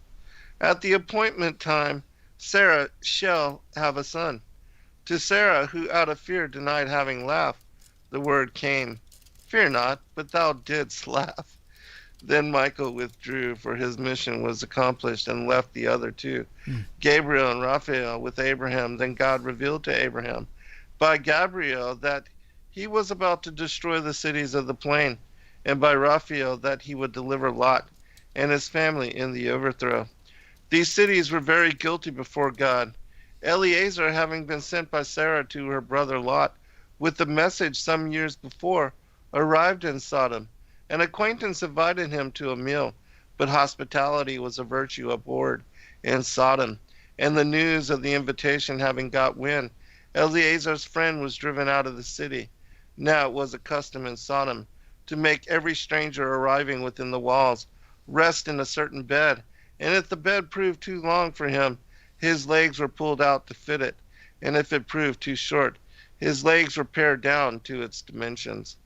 S4: At the appointment time, Sarah shall have a son. To Sarah, who out of fear denied having laughed, the word came, fear not, but thou didst laugh. Then Michael withdrew, for his mission was accomplished, and left the other two, Gabriel and Raphael, with Abraham. Then God revealed to Abraham by Gabriel that he was about to destroy the cities of the plain, and by Raphael that he would deliver Lot and his family in the overthrow. These cities were very guilty before God. Eliezer, having been sent by Sarah to her brother Lot with the message some years before, arrived in Sodom. An acquaintance invited him to a meal, but hospitality was a virtue abhorred in Sodom. And the news of the invitation having got wind, Eliezer's friend was driven out of the city. Now it was a custom in Sodom to make every stranger arriving within the walls rest in a certain bed, and if the bed proved too long for him, his legs were pulled out to fit it, and if it proved too short, his legs were pared down to its dimensions.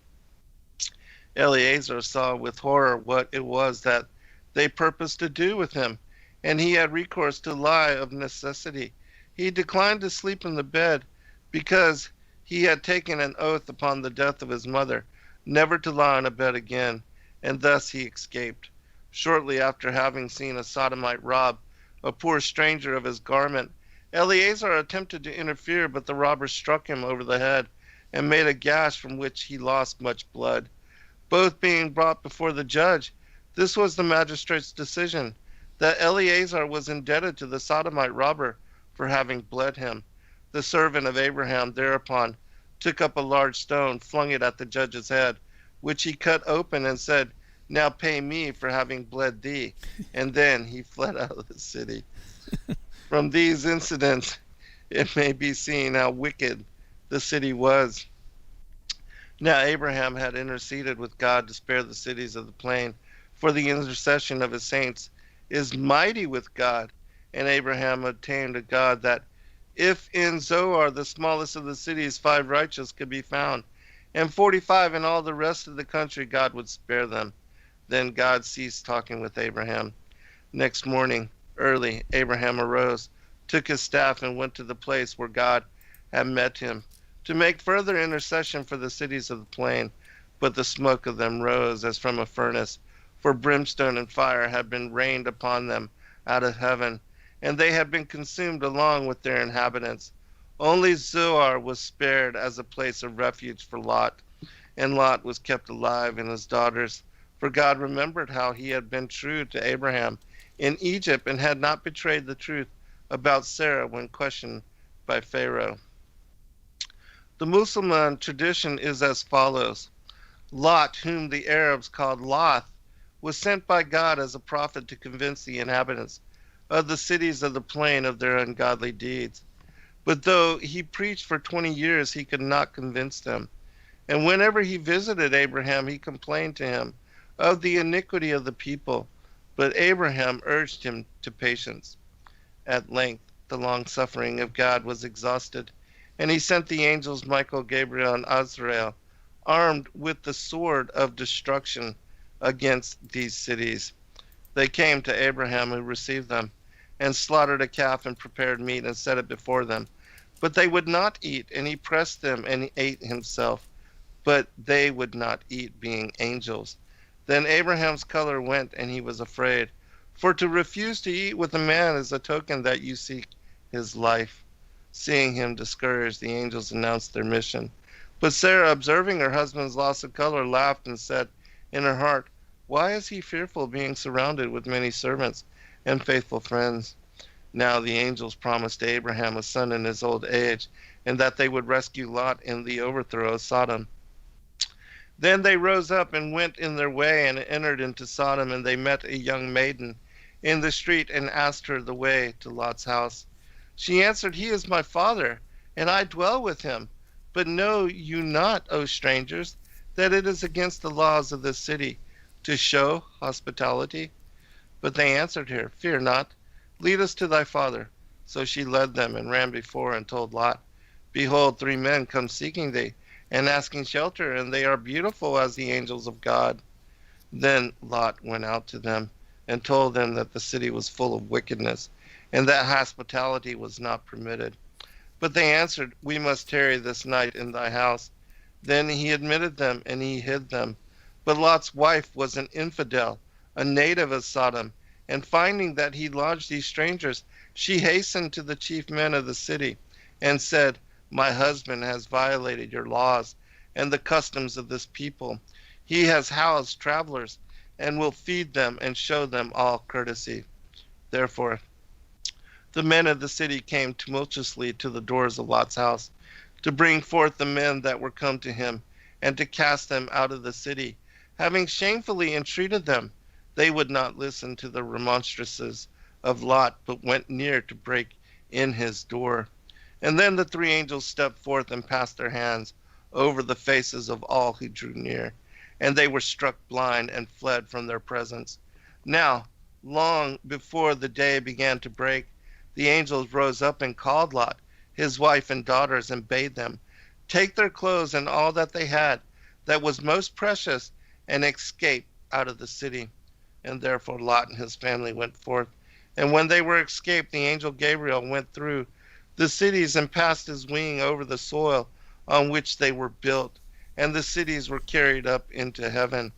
S4: Eliezer saw with horror what it was that they purposed to do with him, and he had recourse to lie of necessity. He declined to sleep in the bed because he had taken an oath upon the death of his mother never to lie on a bed again, and thus he escaped. Shortly after having seen a sodomite rob a poor stranger of his garment, Eliezer attempted to interfere, but the robber struck him over the head and made a gash from which he lost much blood. Both being brought before the judge, this was the magistrate's decision, that Eliezer was indebted to the sodomite robber for having bled him. The servant of Abraham thereupon took up a large stone, flung it at the judge's head, which he cut open and said, now pay me for having bled thee. And then he fled out of the city. From these incidents, it may be seen how wicked the city was. Now Abraham had interceded with God to spare the cities of the plain, for the intercession of his saints is mighty with God. And Abraham obtained of God that If in Zoar, the smallest of the cities, 5 righteous could be found, and 45 in all the rest of the country, God would spare them. Then God ceased talking with Abraham. Next morning, early, Abraham arose, took his staff, and went to the place where God had met him, to make further intercession for the cities of the plain. But the smoke of them rose as from a furnace, for brimstone and fire had been rained upon them out of heaven, and they had been consumed along with their inhabitants. Only Zoar was spared as a place of refuge for Lot, and Lot was kept alive and his daughters. For God remembered how he had been true to Abraham in Egypt and had not betrayed the truth about Sarah when questioned by Pharaoh. The Muslim tradition is as follows. Lot, whom the Arabs called Loth, was sent by God as a prophet to convince the inhabitants of the cities of the plain of their ungodly deeds. But though he preached for 20 years, he could not convince them. And whenever he visited Abraham, he complained to him of the iniquity of the people. But Abraham urged him to patience. At length, the long-suffering of God was exhausted, and he sent the angels Michael, Gabriel, and Azrael, armed with the sword of destruction, against these cities. They came to Abraham, who received them, and slaughtered a calf and prepared meat and set it before them. But they would not eat, and he pressed them, and he ate himself. But they would not eat, being angels. Then Abraham's color went, and he was afraid. For to refuse to eat with a man is a token that you seek his life. Seeing him discouraged, the angels announced their mission. But Sarah, observing her husband's loss of color, laughed and said in her heart, "Why is he fearful, being surrounded with many servants and faithful friends?" Now the angels promised Abraham a son in his old age, and that they would rescue Lot in the overthrow of Sodom. Then they rose up and went in their way and entered into Sodom, and they met a young maiden in the street and asked her the way to Lot's house. She answered, "He is my father, and I dwell with him. But know you not, O strangers, that it is against the laws of this city to show hospitality?" But they answered her, "Fear not, lead us to thy father." So she led them and ran before and told Lot, "Behold, 3 men come seeking thee and asking shelter, and they are beautiful as the angels of God." Then Lot went out to them and told them that the city was full of wickedness, and that hospitality was not permitted. But they answered, "We must tarry this night in thy house." Then he admitted them, and he hid them. But Lot's wife was an infidel, a native of Sodom, and finding that he lodged these strangers, she hastened to the chief men of the city and said, "My husband has violated your laws and the customs of this people. He has housed travelers and will feed them and show them all courtesy." Therefore, the men of the city came tumultuously to the doors of Lot's house to bring forth the men that were come to him and to cast them out of the city. Having shamefully entreated them, they would not listen to the remonstrances of Lot, but went near to break in his door. And then the 3 angels stepped forth and passed their hands over the faces of all who drew near, and they were struck blind and fled from their presence. Now, long before the day began to break, the angels rose up and called Lot, his wife and daughters, and bade them take their clothes and all that they had that was most precious, and escape out of the city. And therefore Lot and his family went forth. And when they were escaped, the angel Gabriel went through the cities and passed his wing over the soil on which they were built, and the cities were carried up into heaven.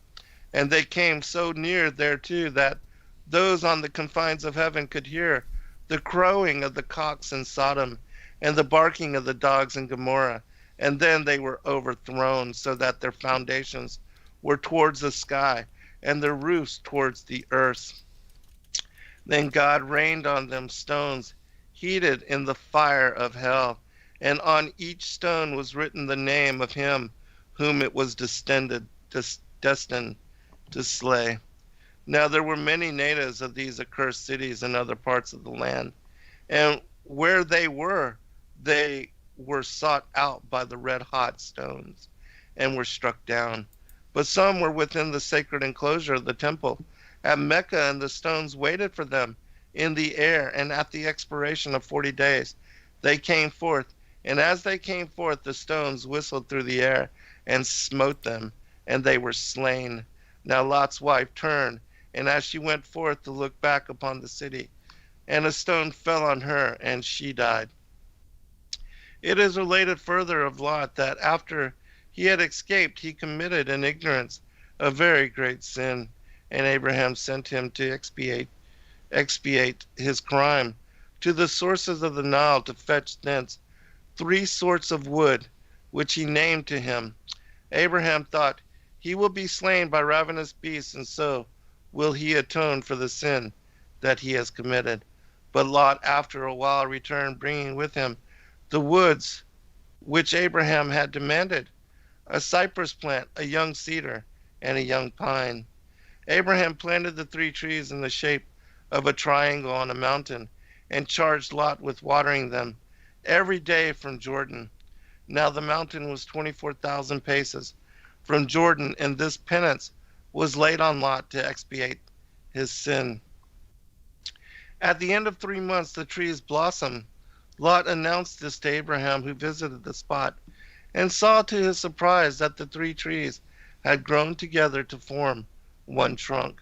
S4: And they came so near thereto that those on the confines of heaven could hear the crowing of the cocks in Sodom and the barking of the dogs in Gomorrah. And then they were overthrown, so that their foundations were towards the sky and their roofs towards the earth. Then God rained on them stones heated in the fire of hell, and on each stone was written the name of him whom it was destined to slay. Now there were many natives of these accursed cities in other parts of the land, and where they were sought out by the red-hot stones and were struck down. But some were within the sacred enclosure of the temple at Mecca, and the stones waited for them in the air, and at the expiration of 40 days they came forth, and as they came forth, the stones whistled through the air and smote them, and they were slain. Now Lot's wife turned, and as she went forth to look back upon the city, and a stone fell on her, and she died. It is related further of Lot that after he had escaped, he committed in ignorance a very great sin, and Abraham sent him to expiate his crime to the sources of the Nile to fetch thence 3 sorts of wood, which he named to him. Abraham thought, he will be slain by ravenous beasts, and so will he atone for the sin that he has committed. But Lot after a while returned, bringing with him the woods which Abraham had demanded, a cypress plant, a young cedar, and a young pine. Abraham planted the 3 trees in the shape of a triangle on a mountain, and charged Lot with watering them every day from Jordan. Now the mountain was 24,000 paces from Jordan, and this penance was laid on Lot to expiate his sin. At the end of 3 months, the trees blossomed. Lot announced this to Abraham, who visited the spot, and saw to his surprise that the 3 trees had grown together to form one trunk,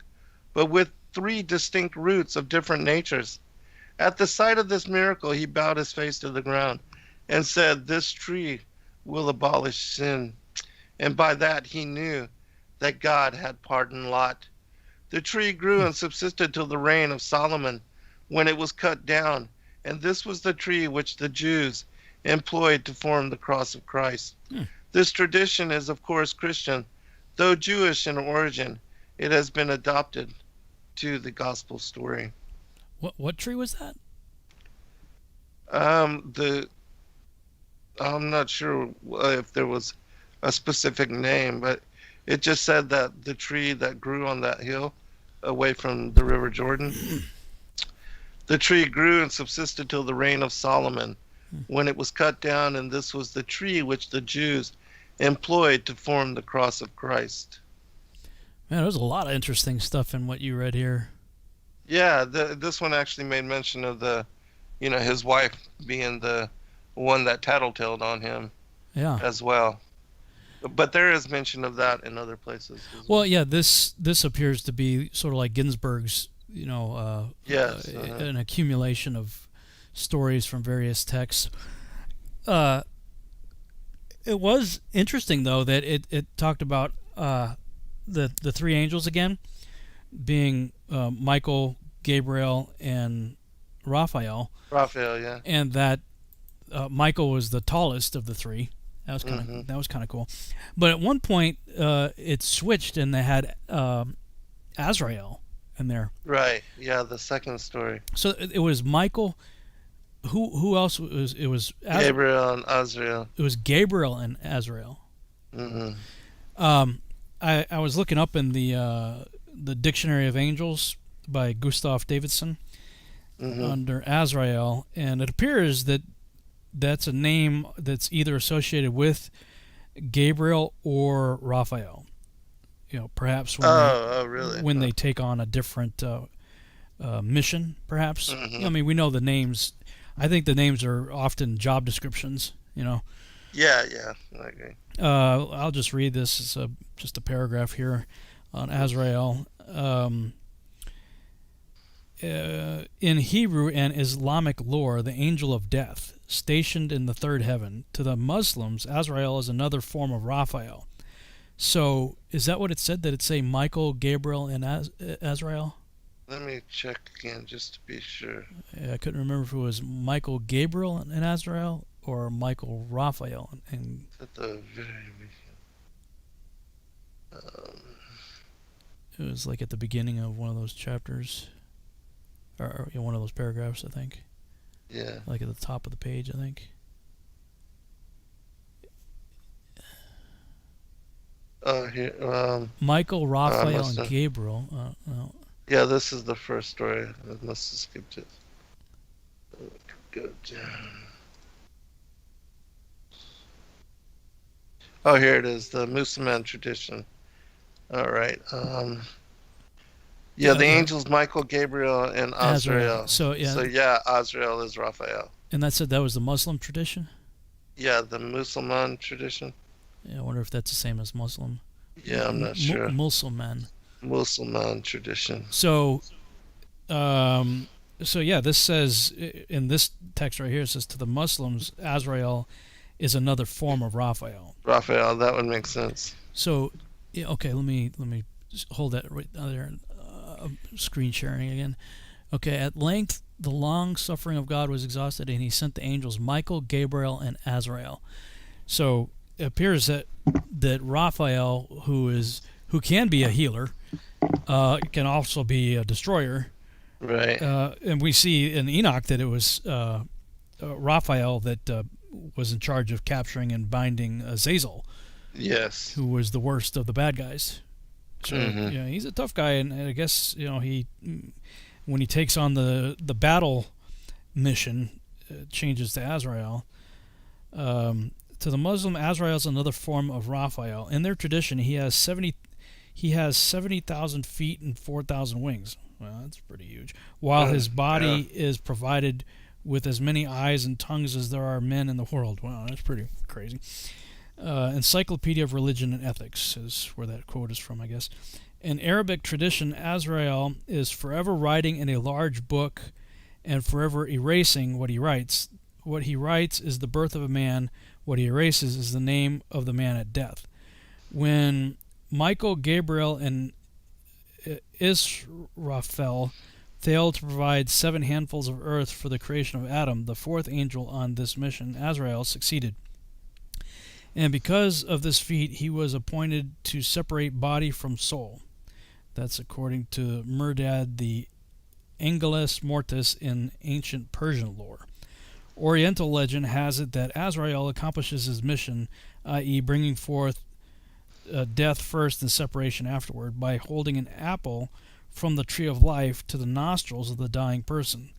S4: but with 3 distinct roots of different natures. At the sight of this miracle, he bowed his face to the ground and said, this tree will abolish sin. And by that he knew that God had pardoned Lot. The tree grew and subsisted till the reign of Solomon, when it was cut down, and this was the tree which the Jews employed to form the cross of Christ. This tradition is, of course, Christian. Though Jewish in origin, it has been adopted to the gospel story.
S3: What tree was that?
S4: I'm not sure if there was a specific name, but it just said that the tree that grew on that hill away from the River Jordan, the tree grew and subsisted till the reign of Solomon, when it was cut down, and this was the tree which the Jews employed to form the cross of Christ.
S3: Man, there's a lot of interesting stuff in what you read here.
S4: Yeah, this one actually made mention of his wife being the one that tattletaled on him.
S3: Yeah.
S4: As well. But there is mention of that in other places.
S3: Well, yeah, this appears to be sort of like Ginsburg's,
S4: yes,
S3: an accumulation of stories from various texts. It was interesting, though, that it talked about the 3 angels again, being Michael, Gabriel, and Raphael.
S4: Raphael, yeah.
S3: And that Michael was the tallest of the 3. That was kind of cool. But at one point, it switched, and they had Azrael in there.
S4: Right. Yeah, the second story.
S3: So it was Michael. Who else was it? Was
S4: Gabriel and Azrael.
S3: It was Gabriel and Azrael.
S4: Mm-hmm.
S3: I was looking up in the Dictionary of Angels by Gustav Davidson under Azrael, and it appears that that's a name that's either associated with Gabriel or Raphael. Perhaps when they take on a different mission, perhaps. I mean, we know the names. I think the names are often job descriptions.
S4: Yeah, I agree.
S3: I'll just read this. It's just a paragraph here on Azrael. In Hebrew and Islamic lore, the angel of death, stationed in the 3rd heaven. To the Muslims, Azrael is another form of Raphael. So, is that what it said? Did it say Michael, Gabriel, and Azrael?
S4: Let me check again just to be sure.
S3: Yeah, I couldn't remember if it was Michael, Gabriel, and Azrael, or Michael, Raphael, and
S4: at the very
S3: it was like at the beginning of one of those chapters, or one of those paragraphs, I think.
S4: Yeah.
S3: Like at the top of the page, I think.
S4: Here.
S3: Michael, Raphael, and Gabriel. No.
S4: Yeah, this is the first story. I must have skipped it. Go down. Oh, here it is. The Musulman tradition. All right. The angels Michael, Gabriel, and Azrael.
S3: So
S4: Azrael is Raphael.
S3: And that said that was the Muslim tradition?
S4: Yeah, the Musulman tradition.
S3: Yeah, I wonder if that's the same as Muslim.
S4: Yeah, I'm not sure.
S3: Musulman
S4: tradition.
S3: So, yeah, this says in this text right here, it says to the Muslims, Azrael is another form of Raphael.
S4: Raphael, that would make sense.
S3: So, yeah, okay, let me just hold that right there. Screen sharing again. Okay, at length the long suffering of God was exhausted, and he sent the angels Michael, Gabriel, and Azrael. So it appears that Raphael, who can be a healer, can also be a destroyer.
S4: Right.
S3: And we see in Enoch that it was Raphael that was in charge of capturing and binding Azazel.
S4: Yes.
S3: Who was the worst of the bad guys. So yeah, he's a tough guy, and I guess when he takes on the battle mission, changes to Azrael. To the Muslim, Azrael is another form of Raphael. In their tradition, he has 70,000 feet and 4,000 wings. Well, that's pretty huge. While his body is provided with as many eyes and tongues as there are men in the world. Wow, that's pretty crazy. Encyclopedia of Religion and Ethics is where that quote is from, I guess. In Arabic tradition, Azrael is forever writing in a large book and forever erasing what he writes. What he writes is the birth of a man. What he erases is the name of the man at death. When Michael, Gabriel, and Israfel failed to provide 7 handfuls of earth for the creation of Adam, the 4th angel on this mission, Azrael, succeeded. And because of this feat, he was appointed to separate body from soul. That's according to Murdad, the Angelus Mortis in ancient Persian lore. Oriental legend has it that Azrael accomplishes his mission, i.e. bringing forth death first and separation afterward, by holding an apple from the tree of life to the nostrils of the dying person.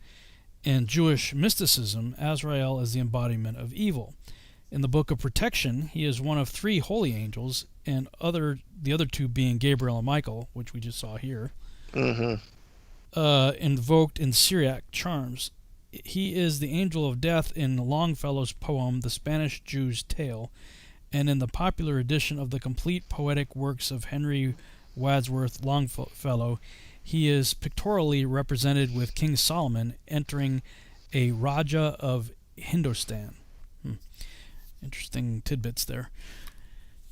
S3: In Jewish mysticism, Azrael is the embodiment of evil. In the Book of Protection, he is one of 3 holy angels, and the other 2 being Gabriel and Michael, which we just saw here, invoked in Syriac charms. He is the angel of death in Longfellow's poem, The Spanish Jew's Tale, and in the popular edition of the complete poetic works of Henry Wadsworth Longfellow, he is pictorially represented with King Solomon entering a Raja of Hindostan. Interesting tidbits there.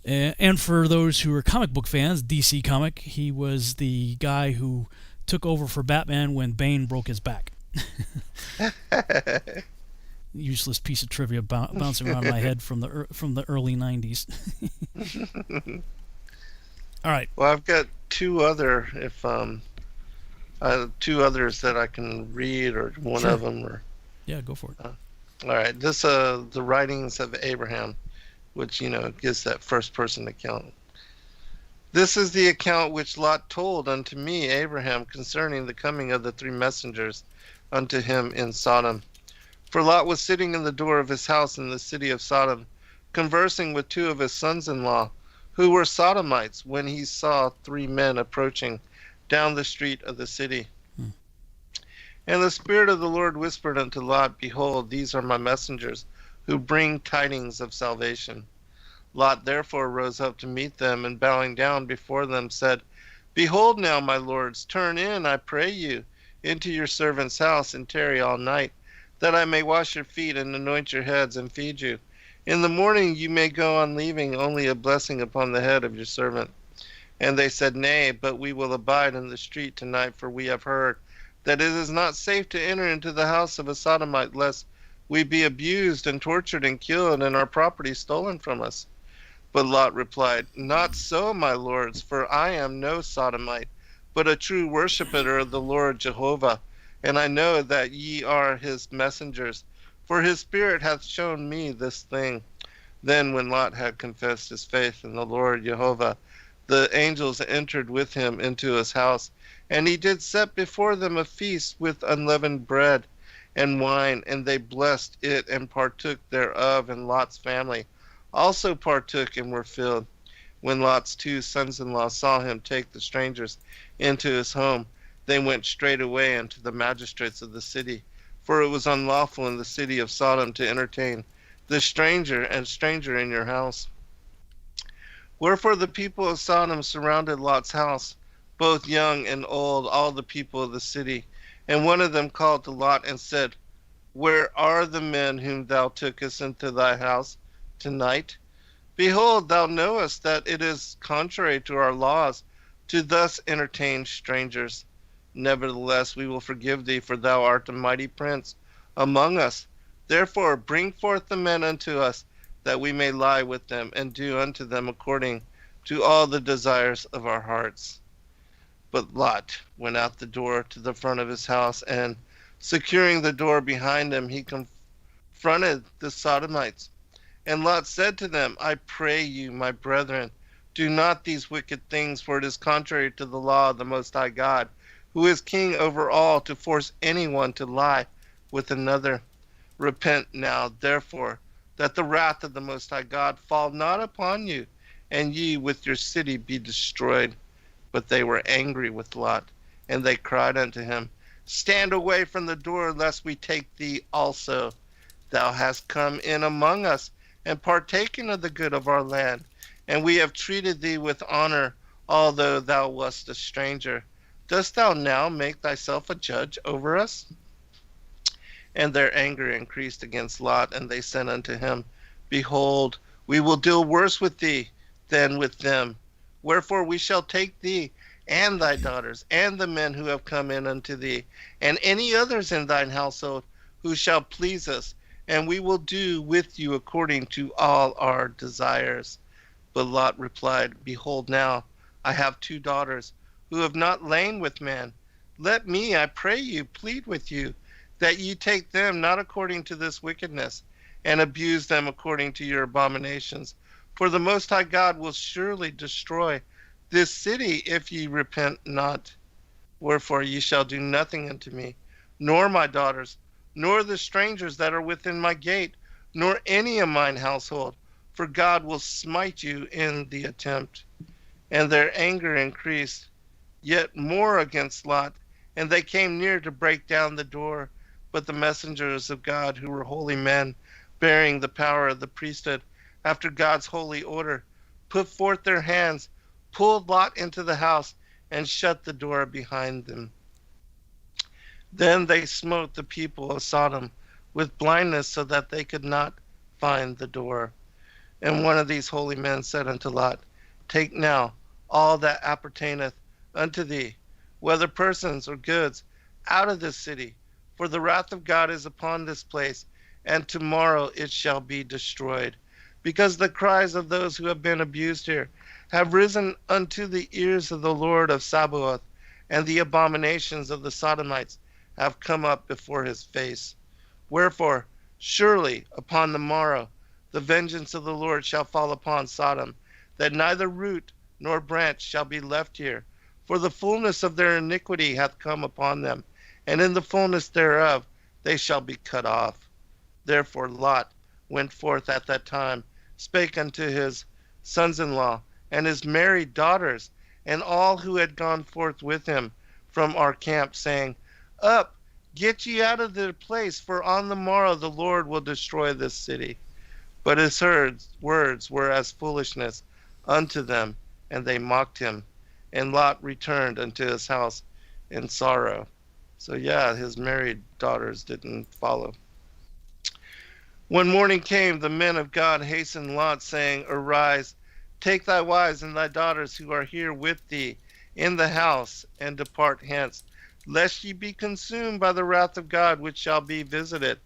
S3: And for those who are comic book fans, DC Comic, he was the guy who took over for Batman when Bane broke his back. Useless piece of trivia bouncing around my head from the early 90s. All right.
S4: Well, I've got 2 others that I can read, or one of them, or
S3: yeah, go for it.
S4: All right, this the writings of Abraham, which gives that first person account. This is the account which Lot told unto me, Abraham, concerning the coming of the 3 messengers unto him in Sodom. For Lot was sitting in the door of his house in the city of Sodom, conversing with 2 of his sons-in-law, who were Sodomites, when he saw 3 men approaching down the street of the city. And the Spirit of the Lord whispered unto Lot, Behold, these are my messengers, who bring tidings of salvation. Lot therefore rose up to meet them, and bowing down before them said, Behold now, my lords, turn in, I pray you, into your servant's house, and tarry all night, that I may wash your feet, and anoint your heads, and feed you. In the morning you may go on, leaving only a blessing upon the head of your servant. And they said, Nay, but we will abide in the street tonight, for we have heard that it is not safe to enter into the house of a Sodomite, lest we be abused and tortured and killed, and our property stolen from us. But Lot replied, Not so, my lords, for I am no Sodomite, but a true worshipper of the Lord Jehovah, and I know that ye are his messengers, for his Spirit hath shown me this thing. Then when Lot had confessed his faith in the Lord Jehovah, the angels entered with him into his house, and he did set before them a feast with unleavened bread and wine, and they blessed it and partook thereof, and Lot's family also partook and were filled. When Lot's 2 sons-in-law saw him take the strangers into his home, they went straight away unto the magistrates of the city, for it was unlawful in the city of Sodom to entertain the stranger in your house. Wherefore the people of Sodom surrounded Lot's house, both young and old, all the people of the city. And one of them called to Lot and said, Where are the men whom thou tookest into thy house tonight? Behold, thou knowest that it is contrary to our laws to thus entertain strangers. Nevertheless, we will forgive thee, for thou art a mighty prince among us. Therefore, bring forth the men unto us, that we may lie with them, and do unto them according to all the desires of our hearts. But Lot went out the door to the front of his house, and securing the door behind him, he confronted the Sodomites. And Lot said to them, I pray you, my brethren, do not these wicked things, for it is contrary to the law of the Most High God, who is king over all, to force anyone to lie with another. Repent now, therefore, that the wrath of the Most High God fall not upon you, and ye with your city be destroyed. But they were angry with Lot, and they cried unto him, Stand away from the door, lest we take thee also. Thou hast come in among us, and partaken of the good of our land, and we have treated thee with honor, although thou wast a stranger. Dost thou now make thyself a judge over us? And their anger increased against Lot, and they said unto him, Behold, we will deal worse with thee than with them. Wherefore we shall take thee and thy daughters, and the men who have come in unto thee, and any others in thine household who shall please us, and we will do with you according to all our desires. But Lot replied, Behold now, I have 2 daughters, who have not lain with man. Let me, I pray you, plead with you, that ye take them not according to this wickedness, and abuse them according to your abominations. For the Most High God will surely destroy this city if ye repent not. Wherefore ye shall do nothing unto me, nor my daughters, nor the strangers that are within my gate, nor any of mine household, for God will smite you in the attempt. And their anger increased yet more against Lot, and they came near to break down the door. But the messengers of God, who were holy men, bearing the power of the priesthood, after God's holy order, put forth their hands, pulled Lot into the house, and shut the door behind them. Then they smote the people of Sodom with blindness, so that they could not find the door. And one of these holy men said unto Lot, Take now all that appertaineth unto thee, whether persons or goods, out of this city, for the wrath of God is upon this place, and tomorrow it shall be destroyed. Because the cries of those who have been abused here have risen unto the ears of the Lord of Sabaoth, and the abominations of the Sodomites have come up before his face. Wherefore, surely upon the morrow the vengeance of the Lord shall fall upon Sodom, that neither root nor branch shall be left here. For the fullness of their iniquity hath come upon them, and in the fullness thereof they shall be cut off. Therefore Lot went forth at that time, spake unto his sons-in-law, and his married daughters, and all who had gone forth with him from our camp, saying, Up, get ye out of the place, for on the morrow the Lord will destroy this city. But his words were as foolishness unto them, and they mocked him. And Lot returned unto his house in sorrow. So yeah, his married daughters didn't follow. When morning came, the men of God hastened Lot, saying, Arise, take thy wives and thy daughters who are here with thee in the house, and depart hence, lest ye be consumed by the wrath of God, which shall be visited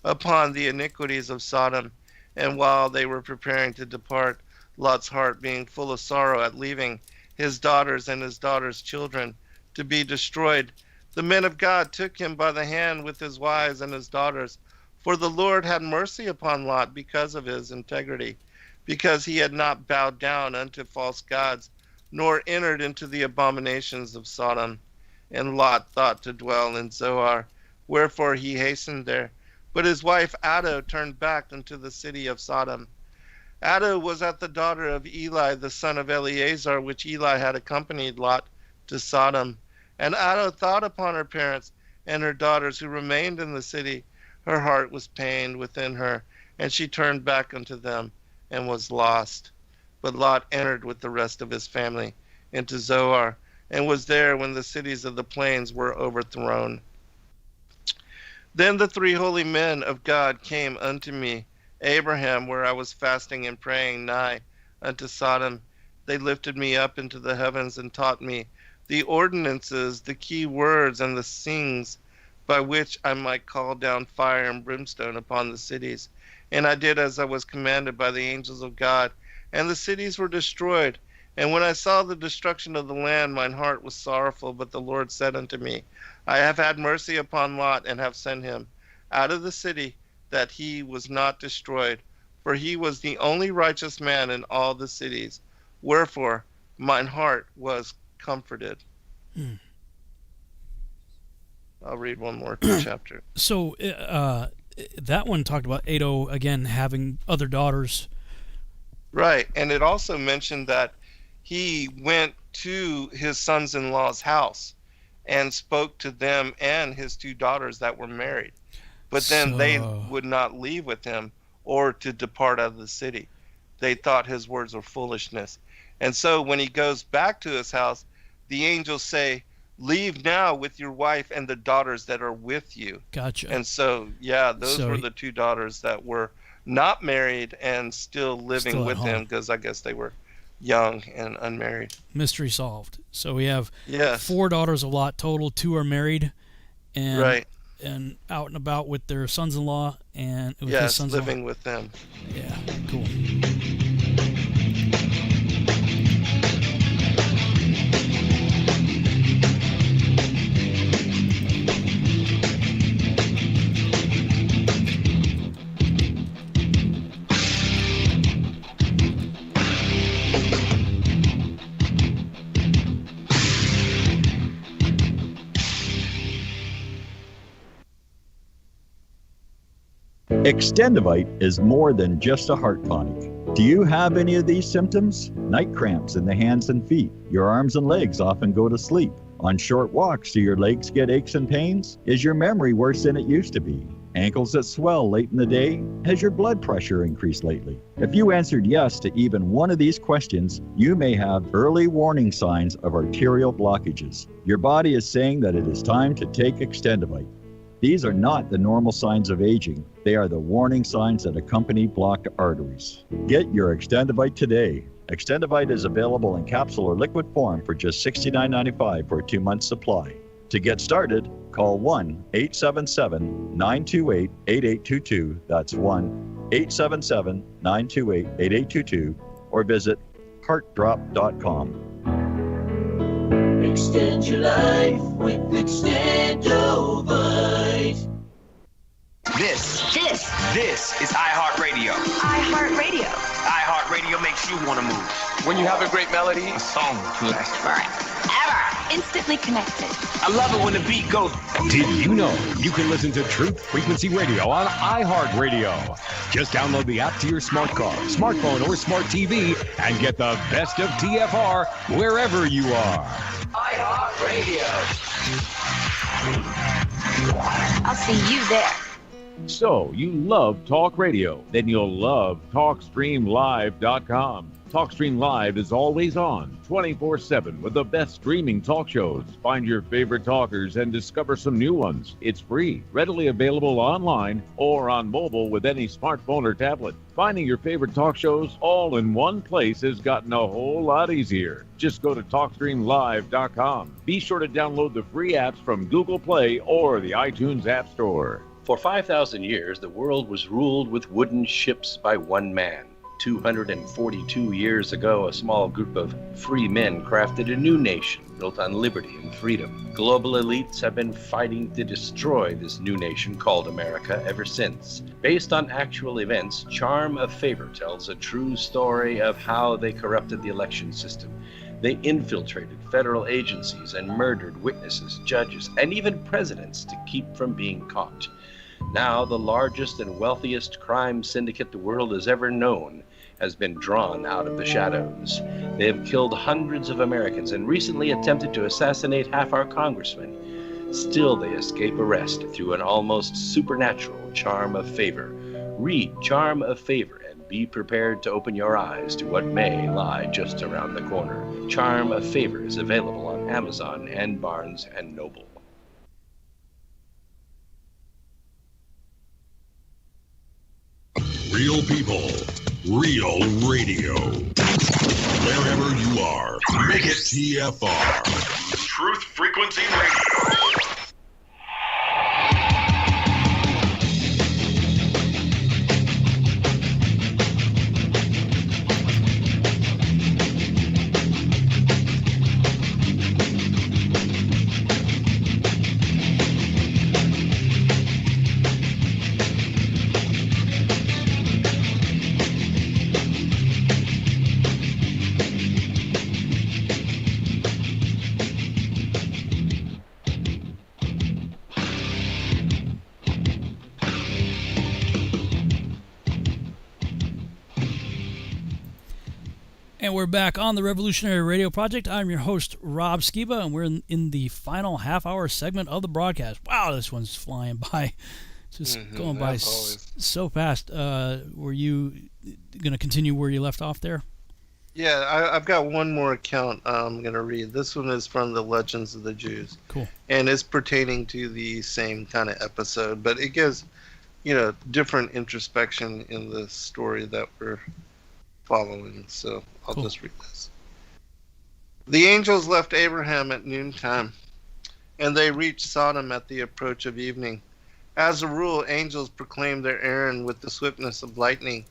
S4: upon the iniquities of Sodom. And while they were preparing to depart, Lot's heart being full of sorrow at leaving his daughters and his daughters' children to be destroyed, the men of God took him by the hand with his wives and his daughters. For the Lord had mercy upon Lot because of his integrity, because he had not bowed down unto false gods, nor entered into the abominations of Sodom. And Lot thought to dwell in Zoar, wherefore he hastened there. But his wife Addo turned back unto the city of Sodom. Addo was the daughter of Eli, the son of Eleazar, which Eli had accompanied Lot to Sodom. And Addo thought upon her parents, and her daughters who remained in the city, her heart was pained within her, and she turned back unto them and was lost. But Lot entered with the rest of his family into Zoar, and was there when the cities of the plains were overthrown. Then the 3 holy men of God came unto me, Abraham, where I was fasting and praying nigh unto Sodom. They lifted me up into the heavens and taught me the ordinances, the key words, and the things by which I might call down fire and brimstone upon the cities. And I did as I was commanded by the angels of God, and the cities were destroyed. And when I saw the destruction of the land, mine heart was sorrowful. But the Lord said unto me, I have had mercy upon Lot, and have sent him out of the city, that he was not destroyed. For he was the only righteous man in all the cities. Wherefore mine heart was comforted. I'll read one more chapter.
S3: So that one talked about Ado, again, having other daughters.
S4: Right, and it also mentioned that he went to his sons-in-law's house and spoke to them and his 2 daughters that were married. But then they would not leave with him or to depart out of the city. They thought his words were foolishness. And so when he goes back to his house, the angels say, leave now with your wife and the daughters that are with you.
S3: Gotcha.
S4: And so, yeah, those were the 2 daughters that were not married and still living with him, because I guess they were young and unmarried.
S3: Mystery solved. So we have
S4: 4
S3: daughters of Lot total. 2 are married and
S4: and
S3: out and about with their sons-in-law and with his sons-in-law.
S4: living with them.
S3: Yeah, cool.
S13: Extendivite is more than just a heart tonic. Do you have any of these symptoms? Night cramps in the hands and feet. Your arms and legs often go to sleep. On short walks, do your legs get aches and pains? Is your memory worse than it used to be? Ankles that swell late in the day? Has your blood pressure increased lately? If you answered yes to even one of these questions, you may have early warning signs of arterial blockages. Your body is saying that it is time to take Extendivite. These are not the normal signs of aging. They are the warning signs that accompany blocked arteries. Get your Extendivite today. Extendivite is available in capsule or liquid form for just $69.95 for a 2-month supply. To get started, call 1-877-928-8822. That's 1-877-928-8822, or visit heartdrop.com.
S7: Extend your life with Extendovite.
S1: This is iHeartRadio.
S14: iHeartRadio.
S1: iHeartRadio makes you want to move.
S15: When you have a great melody,
S1: a song to last
S14: Forever. Instantly connected.
S1: I love it when the beat goes.
S2: Did you know you can listen to Truth Frequency Radio on iHeartRadio? Just download the app to your smart car, smartphone, or smart TV and get the best of TFR wherever you are.
S7: iHeartRadio.
S14: I'll see you there.
S16: So, you love talk radio? Then you'll love TalkStreamLive.com. TalkStream Live is always on, 24/7, with the best streaming talk shows. Find your favorite talkers and discover some new ones. It's free, readily available online or on mobile with any smartphone or tablet. Finding your favorite talk shows all in one place has gotten a whole lot easier. Just go to TalkStreamLive.com. Be sure to download the free apps from Google Play or the iTunes App Store.
S8: For 5,000 years, the world was ruled with wooden ships by one man. 242 years ago, a small group of free men crafted a new nation built on liberty and freedom. Global elites have been fighting to destroy this new nation called America ever since. Based on actual events, Charm of Favor tells a true story of how they corrupted the election system. They infiltrated federal agencies and murdered witnesses, judges, and even presidents to keep from being caught. Now, the largest and wealthiest crime syndicate the world has ever known has been drawn out of the shadows. They have killed hundreds of Americans and recently attempted to assassinate half our congressmen.
S15: Still they escape arrest through an almost supernatural charm of favor. Read Charm of Favor and be prepared to open your eyes to what may lie just around the corner. Charm of Favor is available on Amazon and Barnes & Noble.
S2: Real people, real radio. Wherever you are, make it TFR. Truth Frequency Radio.
S3: And we're back on the Revolutionary Radio Project. I'm your host, Rob Skiba, and we're in the final half-hour segment of the broadcast. Wow, this one's flying by. Just going by so fast. Were you going to continue where you left off there?
S4: Yeah, I've got one more account I'm going to read. This one is from the Legends of the Jews.
S3: Cool.
S4: And it's pertaining to the same kind of episode, but it gives, different introspection in the story that we're following. So I'll just read this. The angels left Abraham at noontime, and they reached Sodom at the approach of evening. As a rule, angels proclaim their errand with the swiftness of lightning,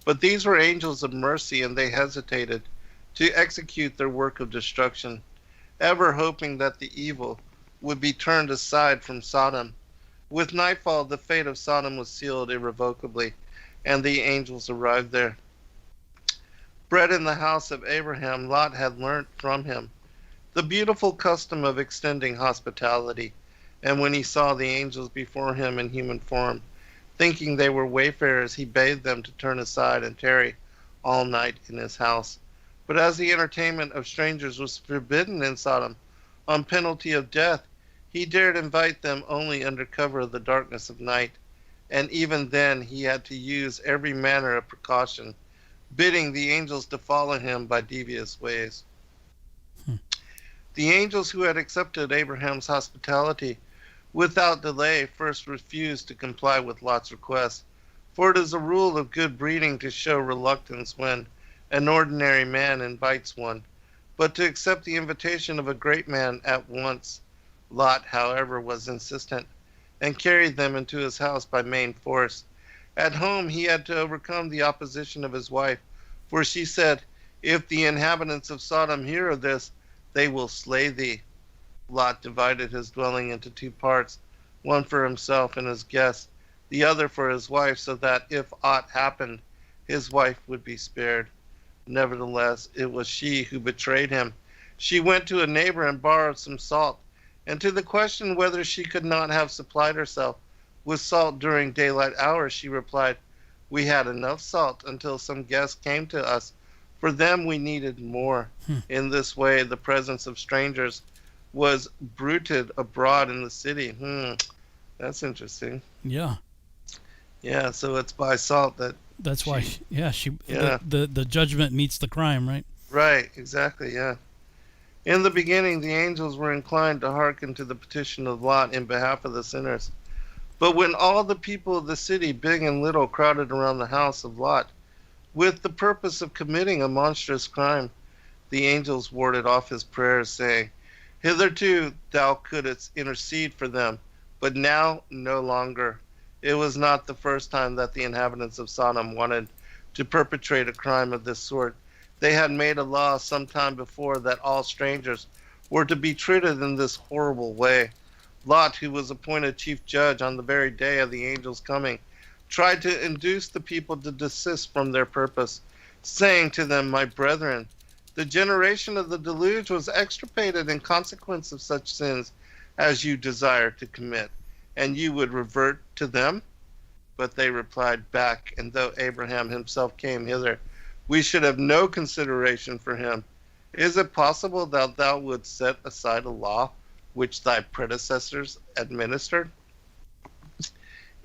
S4: but these were angels of mercy, and they hesitated to execute their work of destruction, ever hoping that the evil would be turned aside from Sodom. With nightfall, the fate of Sodom was sealed irrevocably, and the angels arrived there. Bred in the house of Abraham, Lot had learnt from him the beautiful custom of extending hospitality, and when he saw the angels before him in human form, thinking they were wayfarers, he bade them to turn aside and tarry all night in his house. But as the entertainment of strangers was forbidden in Sodom on penalty of death, he dared invite them only under cover of the darkness of night, and even then he had to use every manner of precaution, bidding the angels to follow him by devious ways. The angels who had accepted Abraham's hospitality without delay first refused to comply with Lot's request, for it is a rule of good breeding to show reluctance when an ordinary man invites one, but to accept the invitation of a great man at once. Lot, however, was insistent, and carried them into his house by main force. At home, he had to overcome the opposition of his wife, for she said, "If the inhabitants of Sodom hear of this, they will slay thee." Lot divided his dwelling into two parts, one for himself and his guests, the other for his wife, so that if aught happened, his wife would be spared. Nevertheless, it was she who betrayed him. She went to a neighbor and borrowed some salt, and to the question whether she could not have supplied herself with salt during daylight hours, she replied, "We had enough salt until some guests came to us. For them we needed more." In this way, the presence of strangers was bruited abroad in the city. That's interesting.
S3: Yeah.
S4: Yeah, so it's by salt that...
S3: That's why, the judgment meets the crime, right?
S4: Right, exactly, yeah. In the beginning, the angels were inclined to hearken to the petition of Lot in behalf of the sinners. But when all the people of the city, big and little, crowded around the house of Lot, with the purpose of committing a monstrous crime, the angels warded off his prayers, saying, "Hitherto thou couldst intercede for them, but now no longer." It was not the first time that the inhabitants of Sodom wanted to perpetrate a crime of this sort. They had made a law some time before that all strangers were to be treated in this horrible way. Lot, who was appointed chief judge on the very day of the angels' coming, tried to induce the people to desist from their purpose, saying to them, "My brethren, the generation of the deluge was extirpated in consequence of such sins as you desire to commit, and you would revert to them?" But they replied back, "And though Abraham himself came hither, we should have no consideration for him. Is it possible that thou wouldst set aside a law which thy predecessors administered?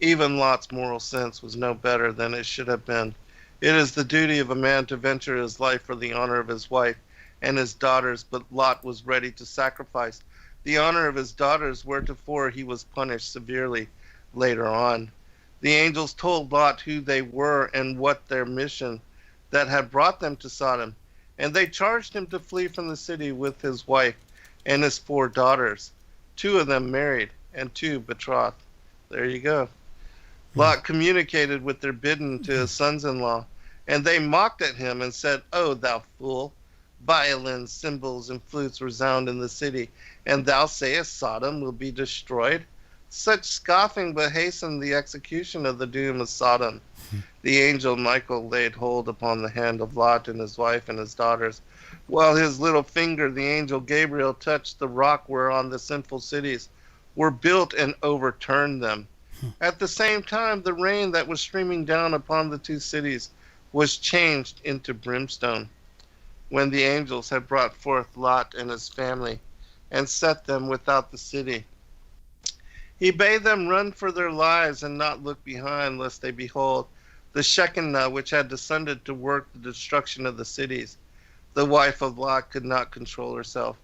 S4: Even Lot's moral sense was no better than it should have been. It is the duty of a man to venture his life for the honor of his wife and his daughters, but Lot was ready to sacrifice the honor of his daughters, wheretofore he was punished severely later on. The angels told Lot who they were and what their mission that had brought them to Sodom, and they charged him to flee from the city with his wife and his 4 daughters, 2 of them married and 2 betrothed. There you go. Lot communicated with their bidden to his sons-in-law, and they mocked at him and said, "O thou fool, violins, cymbals, and flutes resound in the city, and thou sayest Sodom will be destroyed? Such scoffing but hastened the execution of the doom of Sodom." The angel Michael laid hold upon the hand of Lot and his wife and his daughters, while his little finger, the angel Gabriel, touched the rock whereon the sinful cities were built and overturned them. At the same time, the rain that was streaming down upon the 2 cities was changed into brimstone. When the angels had brought forth Lot and his family and set them without the city, he bade them run for their lives and not look behind, lest they behold the Shekinah which had descended to work the destruction of the cities. The wife of Lot could not control herself.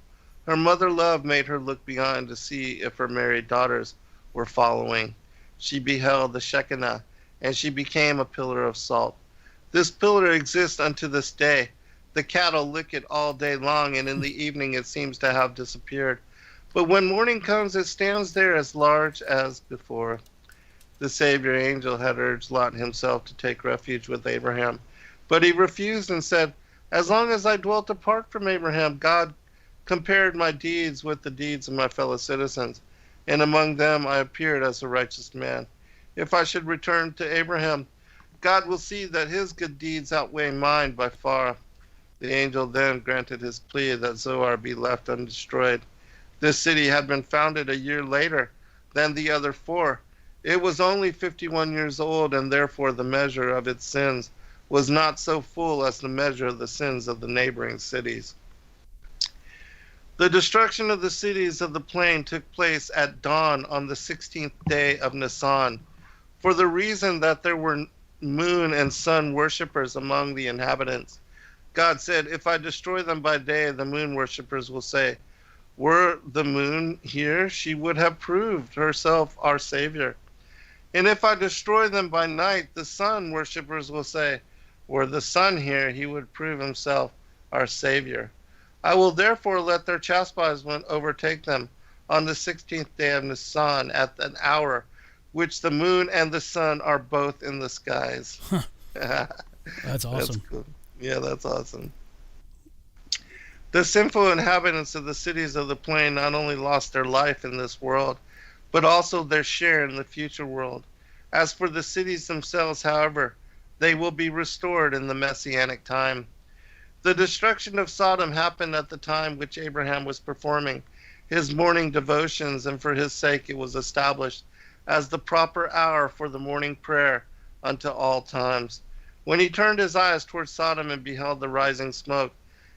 S4: Her mother love made her look behind to see if her married daughters were following. She beheld the Shekinah, and she became a pillar of salt. This pillar exists unto this day. The cattle lick it all day long, and in the evening it seems to have disappeared. But when morning comes, it stands there as large as before. The Savior angel had urged Lot himself to take refuge with Abraham, but he refused and said, "As long as I dwelt apart from Abraham, God compared my deeds with the deeds of my fellow citizens, and among them I appeared as a righteous man. If I should return to Abraham, God will see that his good deeds outweigh mine by far." The angel then granted his plea that Zoar be left undestroyed. This city had been founded a year later than the other 4. It was only 51 years old, and therefore the measure of its sins was not so full as the measure of the sins of the neighboring cities. The destruction of the cities of the plain took place at dawn on the 16th day of Nisan, for the reason that there were moon and sun worshippers among the inhabitants. God said, "If I destroy them by day, the moon worshippers will say, 'Were the moon here, she would have proved herself our Savior.' And if I destroy them by night, the sun worshippers will say, 'Were the sun here, he would prove himself our Savior.' I will therefore let their chastisement overtake them on the 16th day of Nisan at an hour which the moon and the sun are both in the skies."
S3: That's awesome.
S4: That's cool. Yeah, that's awesome. The sinful inhabitants of the cities of the plain not only lost their life in this world, but also their share in the future world. As for the cities themselves, however, they will be restored in the Messianic time. The destruction of Sodom happened at the time which Abraham was performing his morning devotions, and for his sake it was established as the proper hour for the morning prayer unto all times. When he turned his eyes towards Sodom and beheld the rising smoke,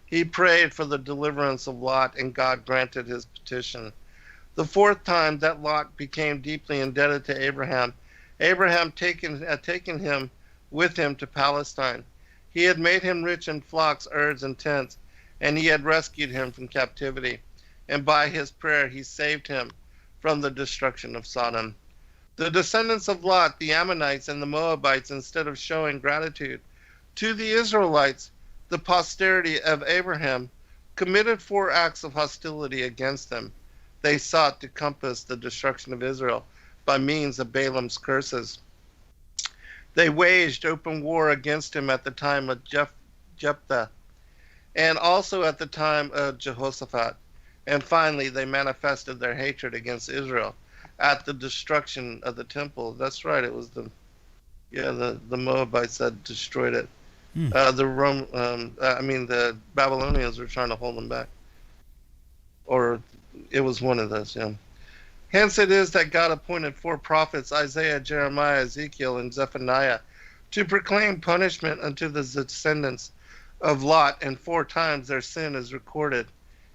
S4: he prayed for the deliverance of Lot, and God granted his petition. The 4th time that Lot became deeply indebted to Abraham, Abraham had taken him with him to Palestine. He had made him rich in flocks, herds, and tents, and he had rescued him from captivity. And by his prayer he saved him from the destruction of Sodom. The descendants of Lot, the Ammonites and the Moabites, instead of showing gratitude to the Israelites, the posterity of Abraham, committed 4 acts of hostility against them. They sought to compass the destruction of Israel by means of Balaam's curses. They waged open war against him at the time of Jephthah, and also at the time of Jehoshaphat. And finally, they manifested their hatred against Israel at the destruction of the temple. That's right, it was the Moabites that destroyed it. The Babylonians were trying to hold them back. Or it was one of those, yeah. Hence it is that God appointed 4 prophets, Isaiah, Jeremiah, Ezekiel, and Zephaniah, to proclaim punishment unto the descendants of Lot, and 4 times their sin is recorded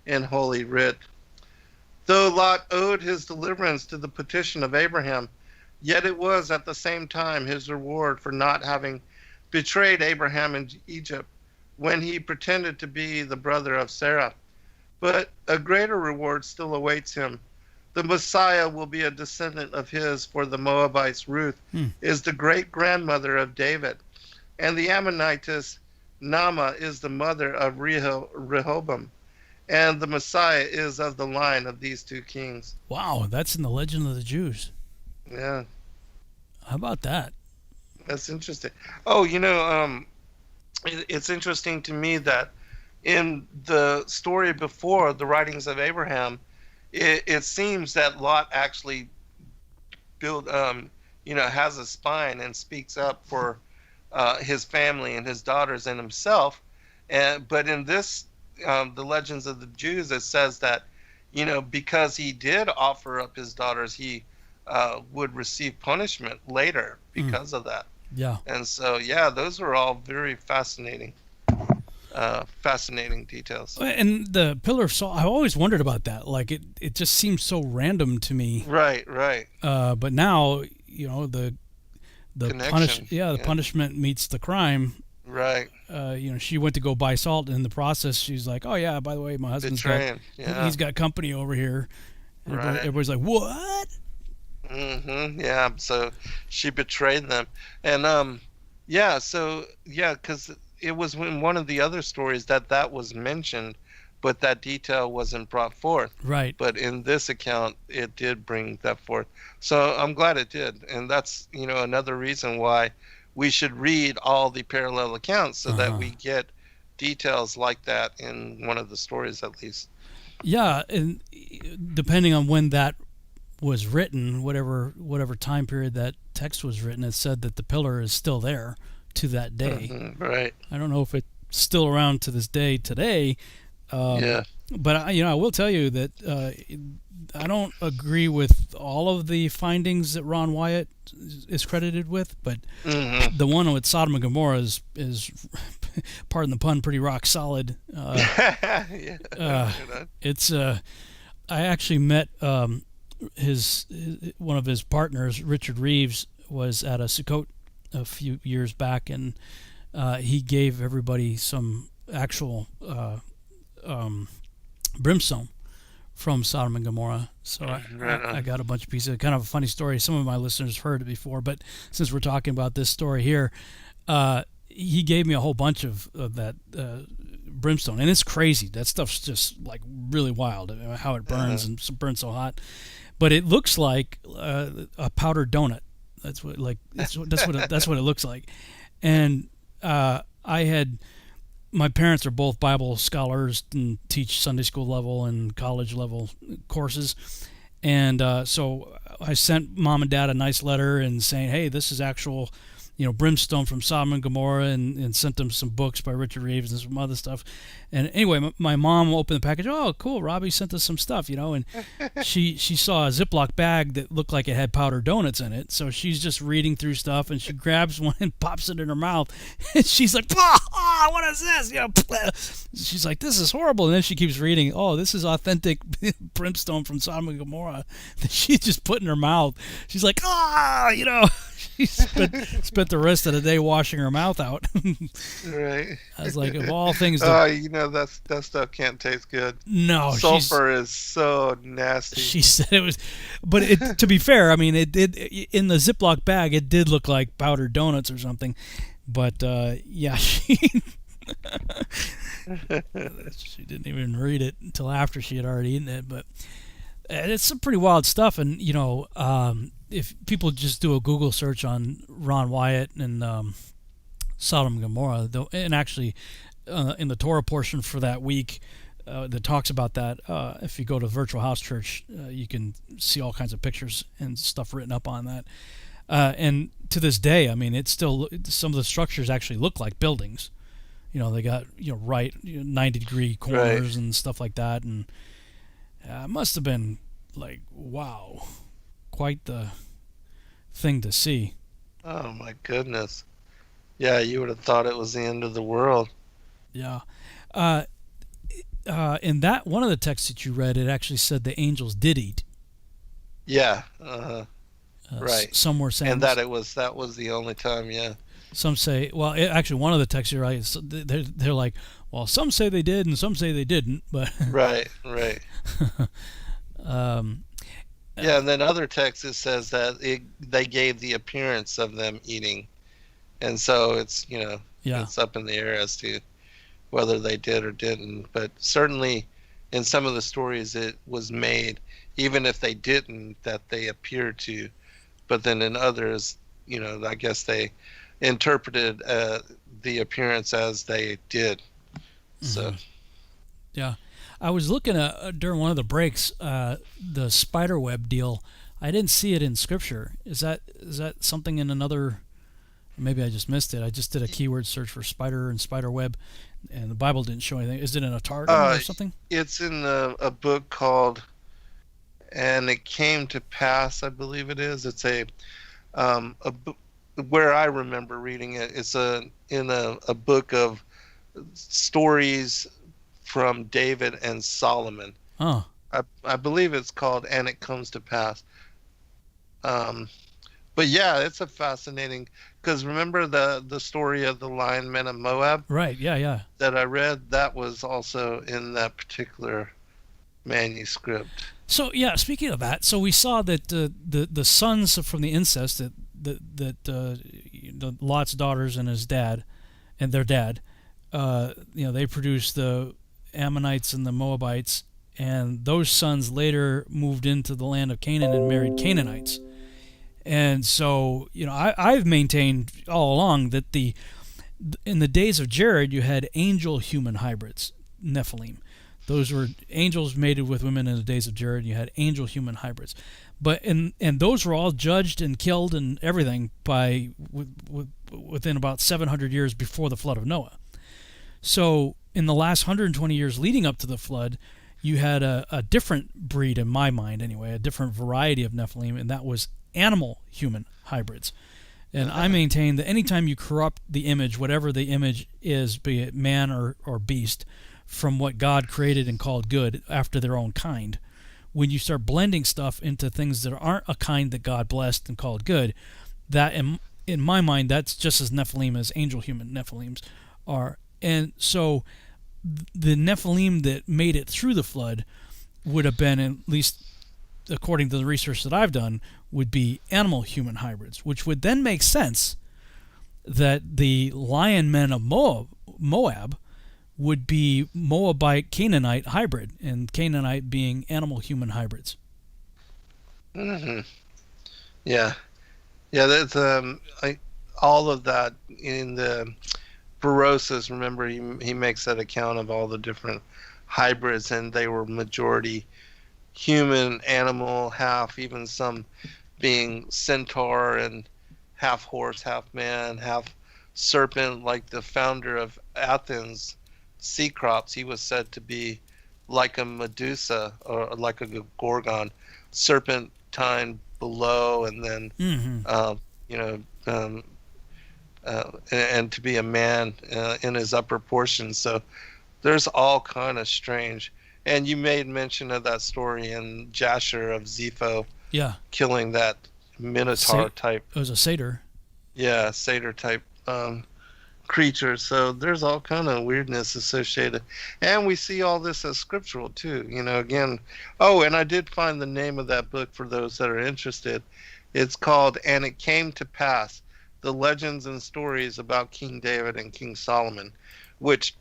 S4: in Holy Writ. Though Lot owed his deliverance to the petition of Abraham, yet it was at the same time his reward for not having betrayed Abraham in Egypt when he pretended to be the brother of Sarah. But a greater reward still awaits him. The Messiah will be a descendant of his, for the Moabite's Ruth is the great-grandmother of David, and the Ammonitess Naamah is the mother of Rehoboam, and the Messiah is of the line of these two kings.
S3: Wow, that's in the Legend of the Jews.
S4: Yeah.
S3: How about that?
S4: That's interesting. Oh, it's interesting to me that in the story before the writings of Abraham, it seems that Lot actually has a spine and speaks up for his family and his daughters and himself. But in this, the Legends of the Jews, it says that, because he did offer up his daughters, he would receive punishment later because of that.
S3: Yeah.
S4: And so, yeah, those are all very fascinating details.
S3: And the Pillar of Salt, I always wondered about that. Like, it just seems so random to me.
S4: Right.
S3: But now, the punishment meets the crime.
S4: Right.
S3: She went to go buy salt, and in the process, she's like, "Oh yeah, by the way, my husband's he's got company over here."
S4: Right.
S3: Everybody's like, "What?"
S4: Yeah. So she betrayed them, and because it was in one of the other stories that was mentioned, but that detail wasn't brought forth.
S3: Right.
S4: But in this account, it did bring that forth. So I'm glad it did, and that's another reason why we should read all the parallel accounts so that we get details like that in one of the stories at least.
S3: Yeah, and depending on when that was written, whatever time period that text was written, it said that the pillar is still there to that day.
S4: Right.
S3: I don't know if it's still around to this day today. But I will tell you that I don't agree with all of the findings that Ron Wyatt is credited with, but the one with Sodom and Gomorrah is pardon the pun, pretty rock solid. It's I actually met one of his partners, Richard Reeves, was at a Sukkot a few years back, and he gave everybody some actual brimstone from Sodom and Gomorrah. So I got a bunch of pieces. Kind of a funny story. Some of my listeners heard it before, but since we're talking about this story here, he gave me a whole bunch of that brimstone, and it's crazy. That stuff's just like really wild. How it burns and burns so hot, but it looks like a powdered donut. That's what it looks like. And my parents are both Bible scholars and teach Sunday school level and college level courses. And so I sent Mom and Dad a nice letter and saying, hey, this is actual, brimstone from Sodom and Gomorrah, and sent them some books by Richard Reeves and some other stuff. And anyway, my mom opened the package. Oh, cool, Robbie sent us some stuff, and she saw a Ziploc bag that looked like it had powdered donuts in it. So she's just reading through stuff, and she grabs one and pops it in her mouth. And she's like, what is this? She's like, this is horrible. And then she keeps reading. Oh, this is authentic brimstone from Sodom and Gomorrah that she just put in her mouth. She's like, she spent the rest of the day washing her mouth out.
S4: Right.
S3: I was like, of all things,
S4: that stuff can't taste good.
S3: No,
S4: sulfur is so nasty.
S3: She said it was, but to be fair, I mean, it did in the Ziploc bag. It did look like powdered donuts or something, but she didn't even read it until after she had already eaten it. But it's some pretty wild stuff, and if people just do a Google search on Ron Wyatt and Sodom and Gomorrah, and actually in the Torah portion for that week that talks about that, if you go to Virtual House Church, you can see all kinds of pictures and stuff written up on that. And to this day, I mean, it's still, some of the structures actually look like buildings. They got 90-degree corners and stuff like that, and it must have been like, wow, quite the thing to see.
S4: Oh my goodness. Yeah, you would have thought it was the end of the world.
S3: Yeah. in that one of the texts that you read, it actually said the angels did eat.
S4: Yeah. Right.
S3: Some were saying,
S4: and that was the only time. Yeah.
S3: Some say, well, actually, one of the texts you're right. They're like, well, some say they did and some say they didn't, but
S4: right.
S3: Yeah,
S4: and then other texts it says that they gave the appearance of them eating, and so it's it's up in the air as to whether they did or didn't. But certainly, in some of the stories, it was made, even if they didn't, that they appeared to. But then in others, I guess they interpreted the appearance as they did. So,
S3: yeah, I was looking at during one of the breaks the spider web deal. I didn't see it in Scripture. Is that something in another? Maybe I just missed it. I just did a keyword search for spider and spider web, and the Bible didn't show anything. Is it in a Targum or something?
S4: It's in a book called "And It Came to Pass," I believe it is. It's a book where I remember reading it. It's in a book of stories from David and Solomon.
S3: Oh.
S4: I believe it's called "And It Comes to Pass." But yeah, it's a fascinating, because remember the story of the lion men of Moab?
S3: Right. Yeah.
S4: That I read, that was also in that particular manuscript.
S3: So yeah, speaking of that, so we saw that the sons from the incest that Lot's daughters and his dad, and their dad, they produced the Ammonites and the Moabites, and those sons later moved into the land of Canaan and married Canaanites. And so, I've maintained all along that in the days of Jared, you had angel-human hybrids, Nephilim. Those were angels mated with women in the days of Jared. You had angel-human hybrids, and those were all judged and killed and everything within about 700 years before the flood of Noah. So in the last 120 years leading up to the flood, you had a different breed, in my mind anyway, a different variety of Nephilim, and that was animal-human hybrids. And I maintain that anytime you corrupt the image, whatever the image is, be it man or beast, from what God created and called good after their own kind, when you start blending stuff into things that aren't a kind that God blessed and called good, that in my mind, that's just as Nephilim as angel-human Nephilims are. And so the Nephilim that made it through the flood would have been, at least according to the research that I've done, would be animal-human hybrids, which would then make sense that the lion men of Moab would be Moabite Canaanite hybrid, and Canaanite being animal-human hybrids.
S4: Mm-hmm. Yeah, that's all of that in the Berosus. Remember, he makes that account of all the different hybrids, and they were majority human, animal, half, even some being centaur and half horse, half man, half serpent, like the founder of Athens, Cecrops. He was said to be like a Medusa or like a Gorgon, serpentine below, and then and to be a man in his upper portion. So there's all kind of strange. And you made mention of that story in Jasher of Zepho, killing that Minotaur type.
S3: It was a satyr.
S4: Yeah, satyr type creature. So there's all kind of weirdness associated, and we see all this as scriptural too. Again. Oh, and I did find the name of that book for those that are interested. It's called "And It Came to Pass: The Legends and Stories About King David and King Solomon," which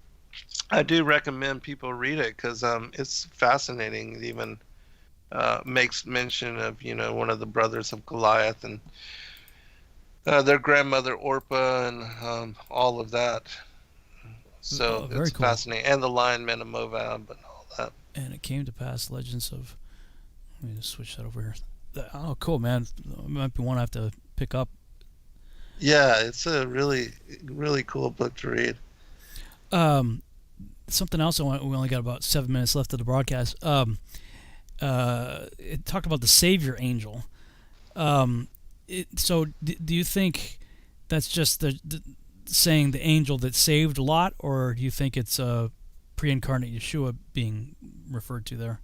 S4: I do recommend people read it, because it's fascinating. It even makes mention of one of the brothers of Goliath and their grandmother Orpah and all of that. So it's
S3: cool.
S4: Fascinating, and the lion men of Moab and all that.
S3: And it came to pass, legends of. Let me just switch that over here. Oh, cool, man! It might be one I have to pick up.
S4: Yeah, it's a really, really cool book to read.
S3: Something else we only got about 7 minutes left of the broadcast. It talked about the Savior angel. So do you think that's just the saying the angel that saved Lot, or do you think it's pre-incarnate Yeshua being referred to there?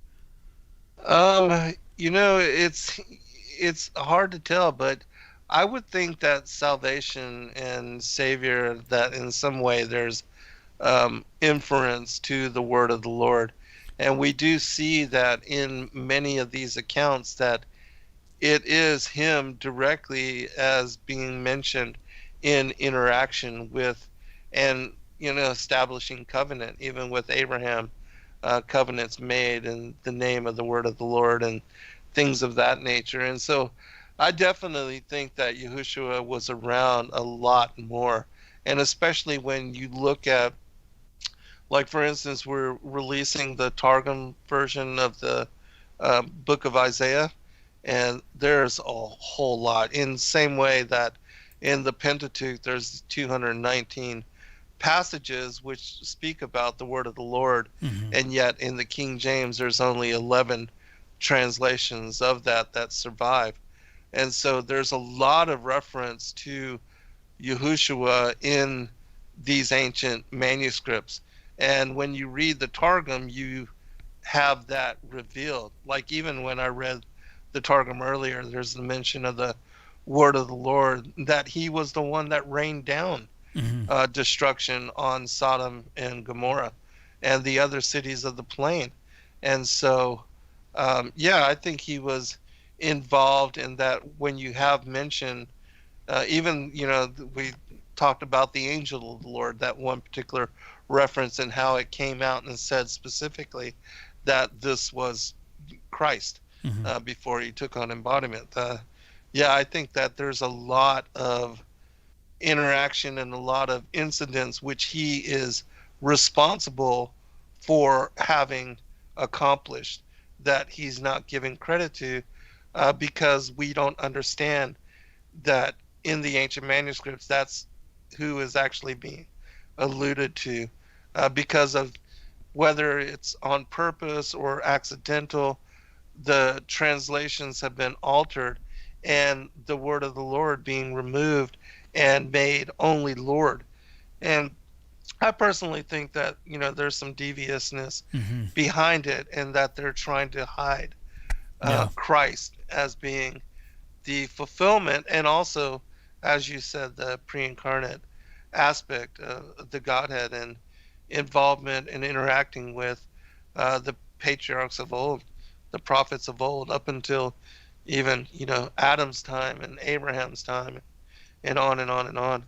S4: It's hard to tell, but I would think that salvation and Savior, that in some way there's inference to the word of the Lord. And we do see that in many of these accounts that it is him directly as being mentioned in interaction with, and establishing covenant, even with Abraham, covenants made in the name of the word of the Lord and things of that nature. And so I definitely think that Yahushua was around a lot more. And especially when you look at, like, for instance, we're releasing the Targum version of the book of Isaiah, and there's a whole lot. In the same way that in the Pentateuch, there's 219 passages which speak about the word of the Lord, and yet in the King James, there's only 11 translations of that survive. And so there's a lot of reference to Yahushua in these ancient manuscripts. And when you read the Targum, you have that revealed. Like even when I read the Targum earlier, there's the mention of the word of the Lord, that he was the one that rained down destruction on Sodom and Gomorrah and the other cities of the plain. And so, I think he was involved in that. When you have mentioned, even, we talked about the angel of the Lord, that one particular reference, and how it came out and said specifically that this was Christ before he took on embodiment. I think that there's a lot of interaction and a lot of incidents which he is responsible for having accomplished that he's not giving credit to, because we don't understand that in the ancient manuscripts that's who is actually being alluded to, because of whether it's on purpose or accidental. The translations have been altered, and the word of the Lord being removed and made only Lord. And I personally think that there's some deviousness behind it, and that they're trying to hide Christ as being the fulfillment, and also, as you said, the pre-incarnate aspect of the Godhead and involvement and interacting with the patriarchs of old, the prophets of old, up until even Adam's time and Abraham's time, and on and on and on.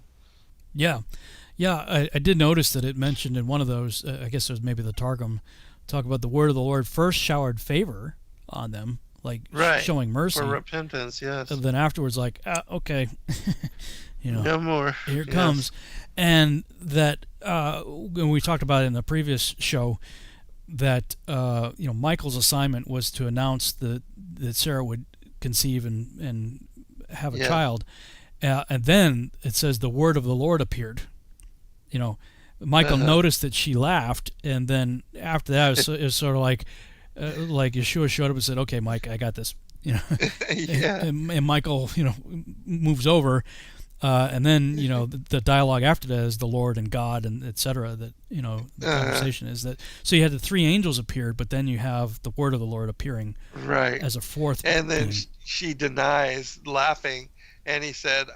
S3: I did notice that it mentioned in one of those, I guess it was maybe the Targum, talk about the word of the Lord first showered favor on them, like showing mercy
S4: for repentance. Yes.
S3: And then afterwards, like, okay,
S4: no more.
S3: Here it comes. And that when we talked about it in the previous show, that Michael's assignment was to announce that Sarah would conceive and have a child, and then it says the word of the Lord appeared. Michael noticed that she laughed, and then after that it was sort of like Yeshua showed up and said, "Okay, Mike, I got this." And Michael moves over. And then the dialogue after that is the Lord and God and etc. That the conversation is that. So you had the three angels appeared, but then you have the word of the Lord appearing as a fourth.
S4: And then she denies laughing, and he said,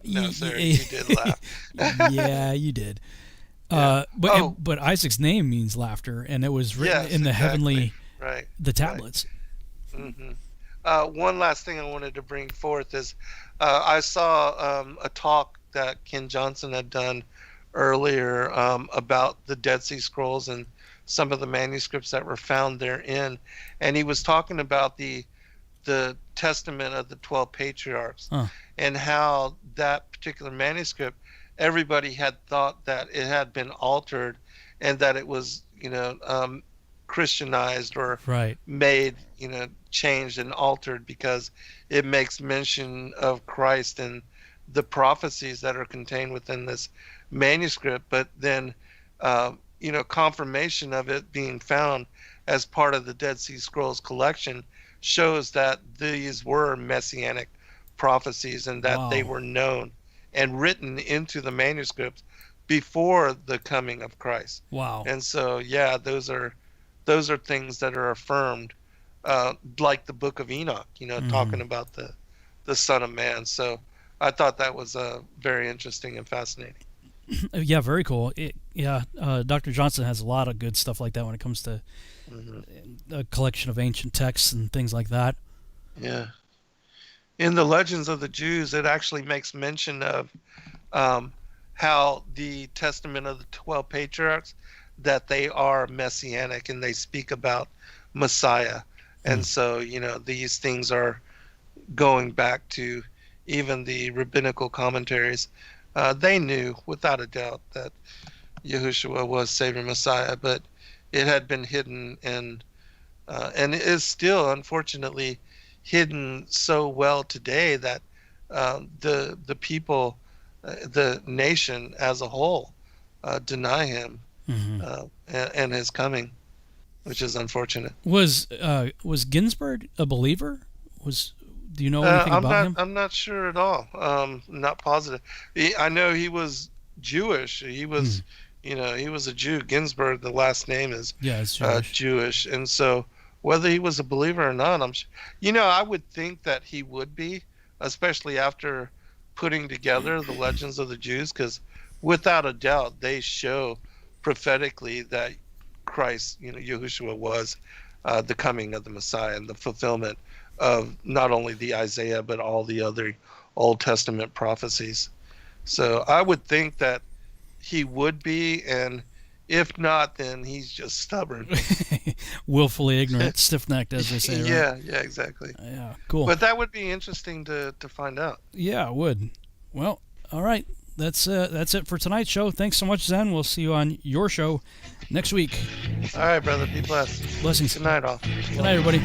S4: "No, sir, you did laugh."
S3: Yeah, you did. But Isaac's name means laughter, and it was written in the heavenly, the tablets.
S4: One last thing I wanted to bring forth is I saw a talk that Ken Johnson had done earlier about the Dead Sea Scrolls and some of the manuscripts that were found therein, and he was talking about the testament of the 12 patriarchs and how that particular manuscript, everybody had thought that it had been altered and that it was Christianized or made, changed and altered, because it makes mention of Christ and the prophecies that are contained within this manuscript. But then, confirmation of it being found as part of the Dead Sea Scrolls collection shows that these were messianic prophecies and that they were known and written into the manuscripts before the coming of Christ.
S3: Wow.
S4: And so, yeah, those are things that are affirmed, like the Book of Enoch, talking about the Son of Man. So I thought that was very interesting and fascinating.
S3: Yeah, very cool. Dr. Johnson has a lot of good stuff like that when it comes to a collection of ancient texts and things like that.
S4: Yeah. In the Legends of the Jews, it actually makes mention of how the Testament of the 12 Patriarchs, that they are messianic and they speak about Messiah. And so, these things are going back to even the rabbinical commentaries. They knew without a doubt that Yahushua was Savior Messiah, but it had been hidden and it is still, unfortunately, hidden so well today that the people, the nation as a whole, deny him and his coming, which is unfortunate.
S3: Was Ginsburg a believer? Do you know anything about him?
S4: I'm not sure at all. Not positive. I know he was Jewish. He was, he was a Jew. Ginsburg, the last name is Jewish. And so whether he was a believer or not, I'm sure. I would think that he would be, especially after putting together the Legends of the Jews, because without a doubt, they show prophetically that Christ, Yahushua was the coming of the Messiah and the fulfillment of not only the Isaiah, but all the other Old Testament prophecies. So I would think that he would be, and if not, then he's just stubborn.
S3: Willfully ignorant, stiff-necked, as they say, right?
S4: Yeah, exactly.
S3: Yeah, cool.
S4: But that would be interesting to find out.
S3: Yeah, it would. Well, all right. That's it for tonight's show. Thanks so much, Zen. We'll see you on your show next week.
S4: All right, brother. Be blessed.
S3: Blessings.
S4: Good night, all.
S3: Good night, everybody.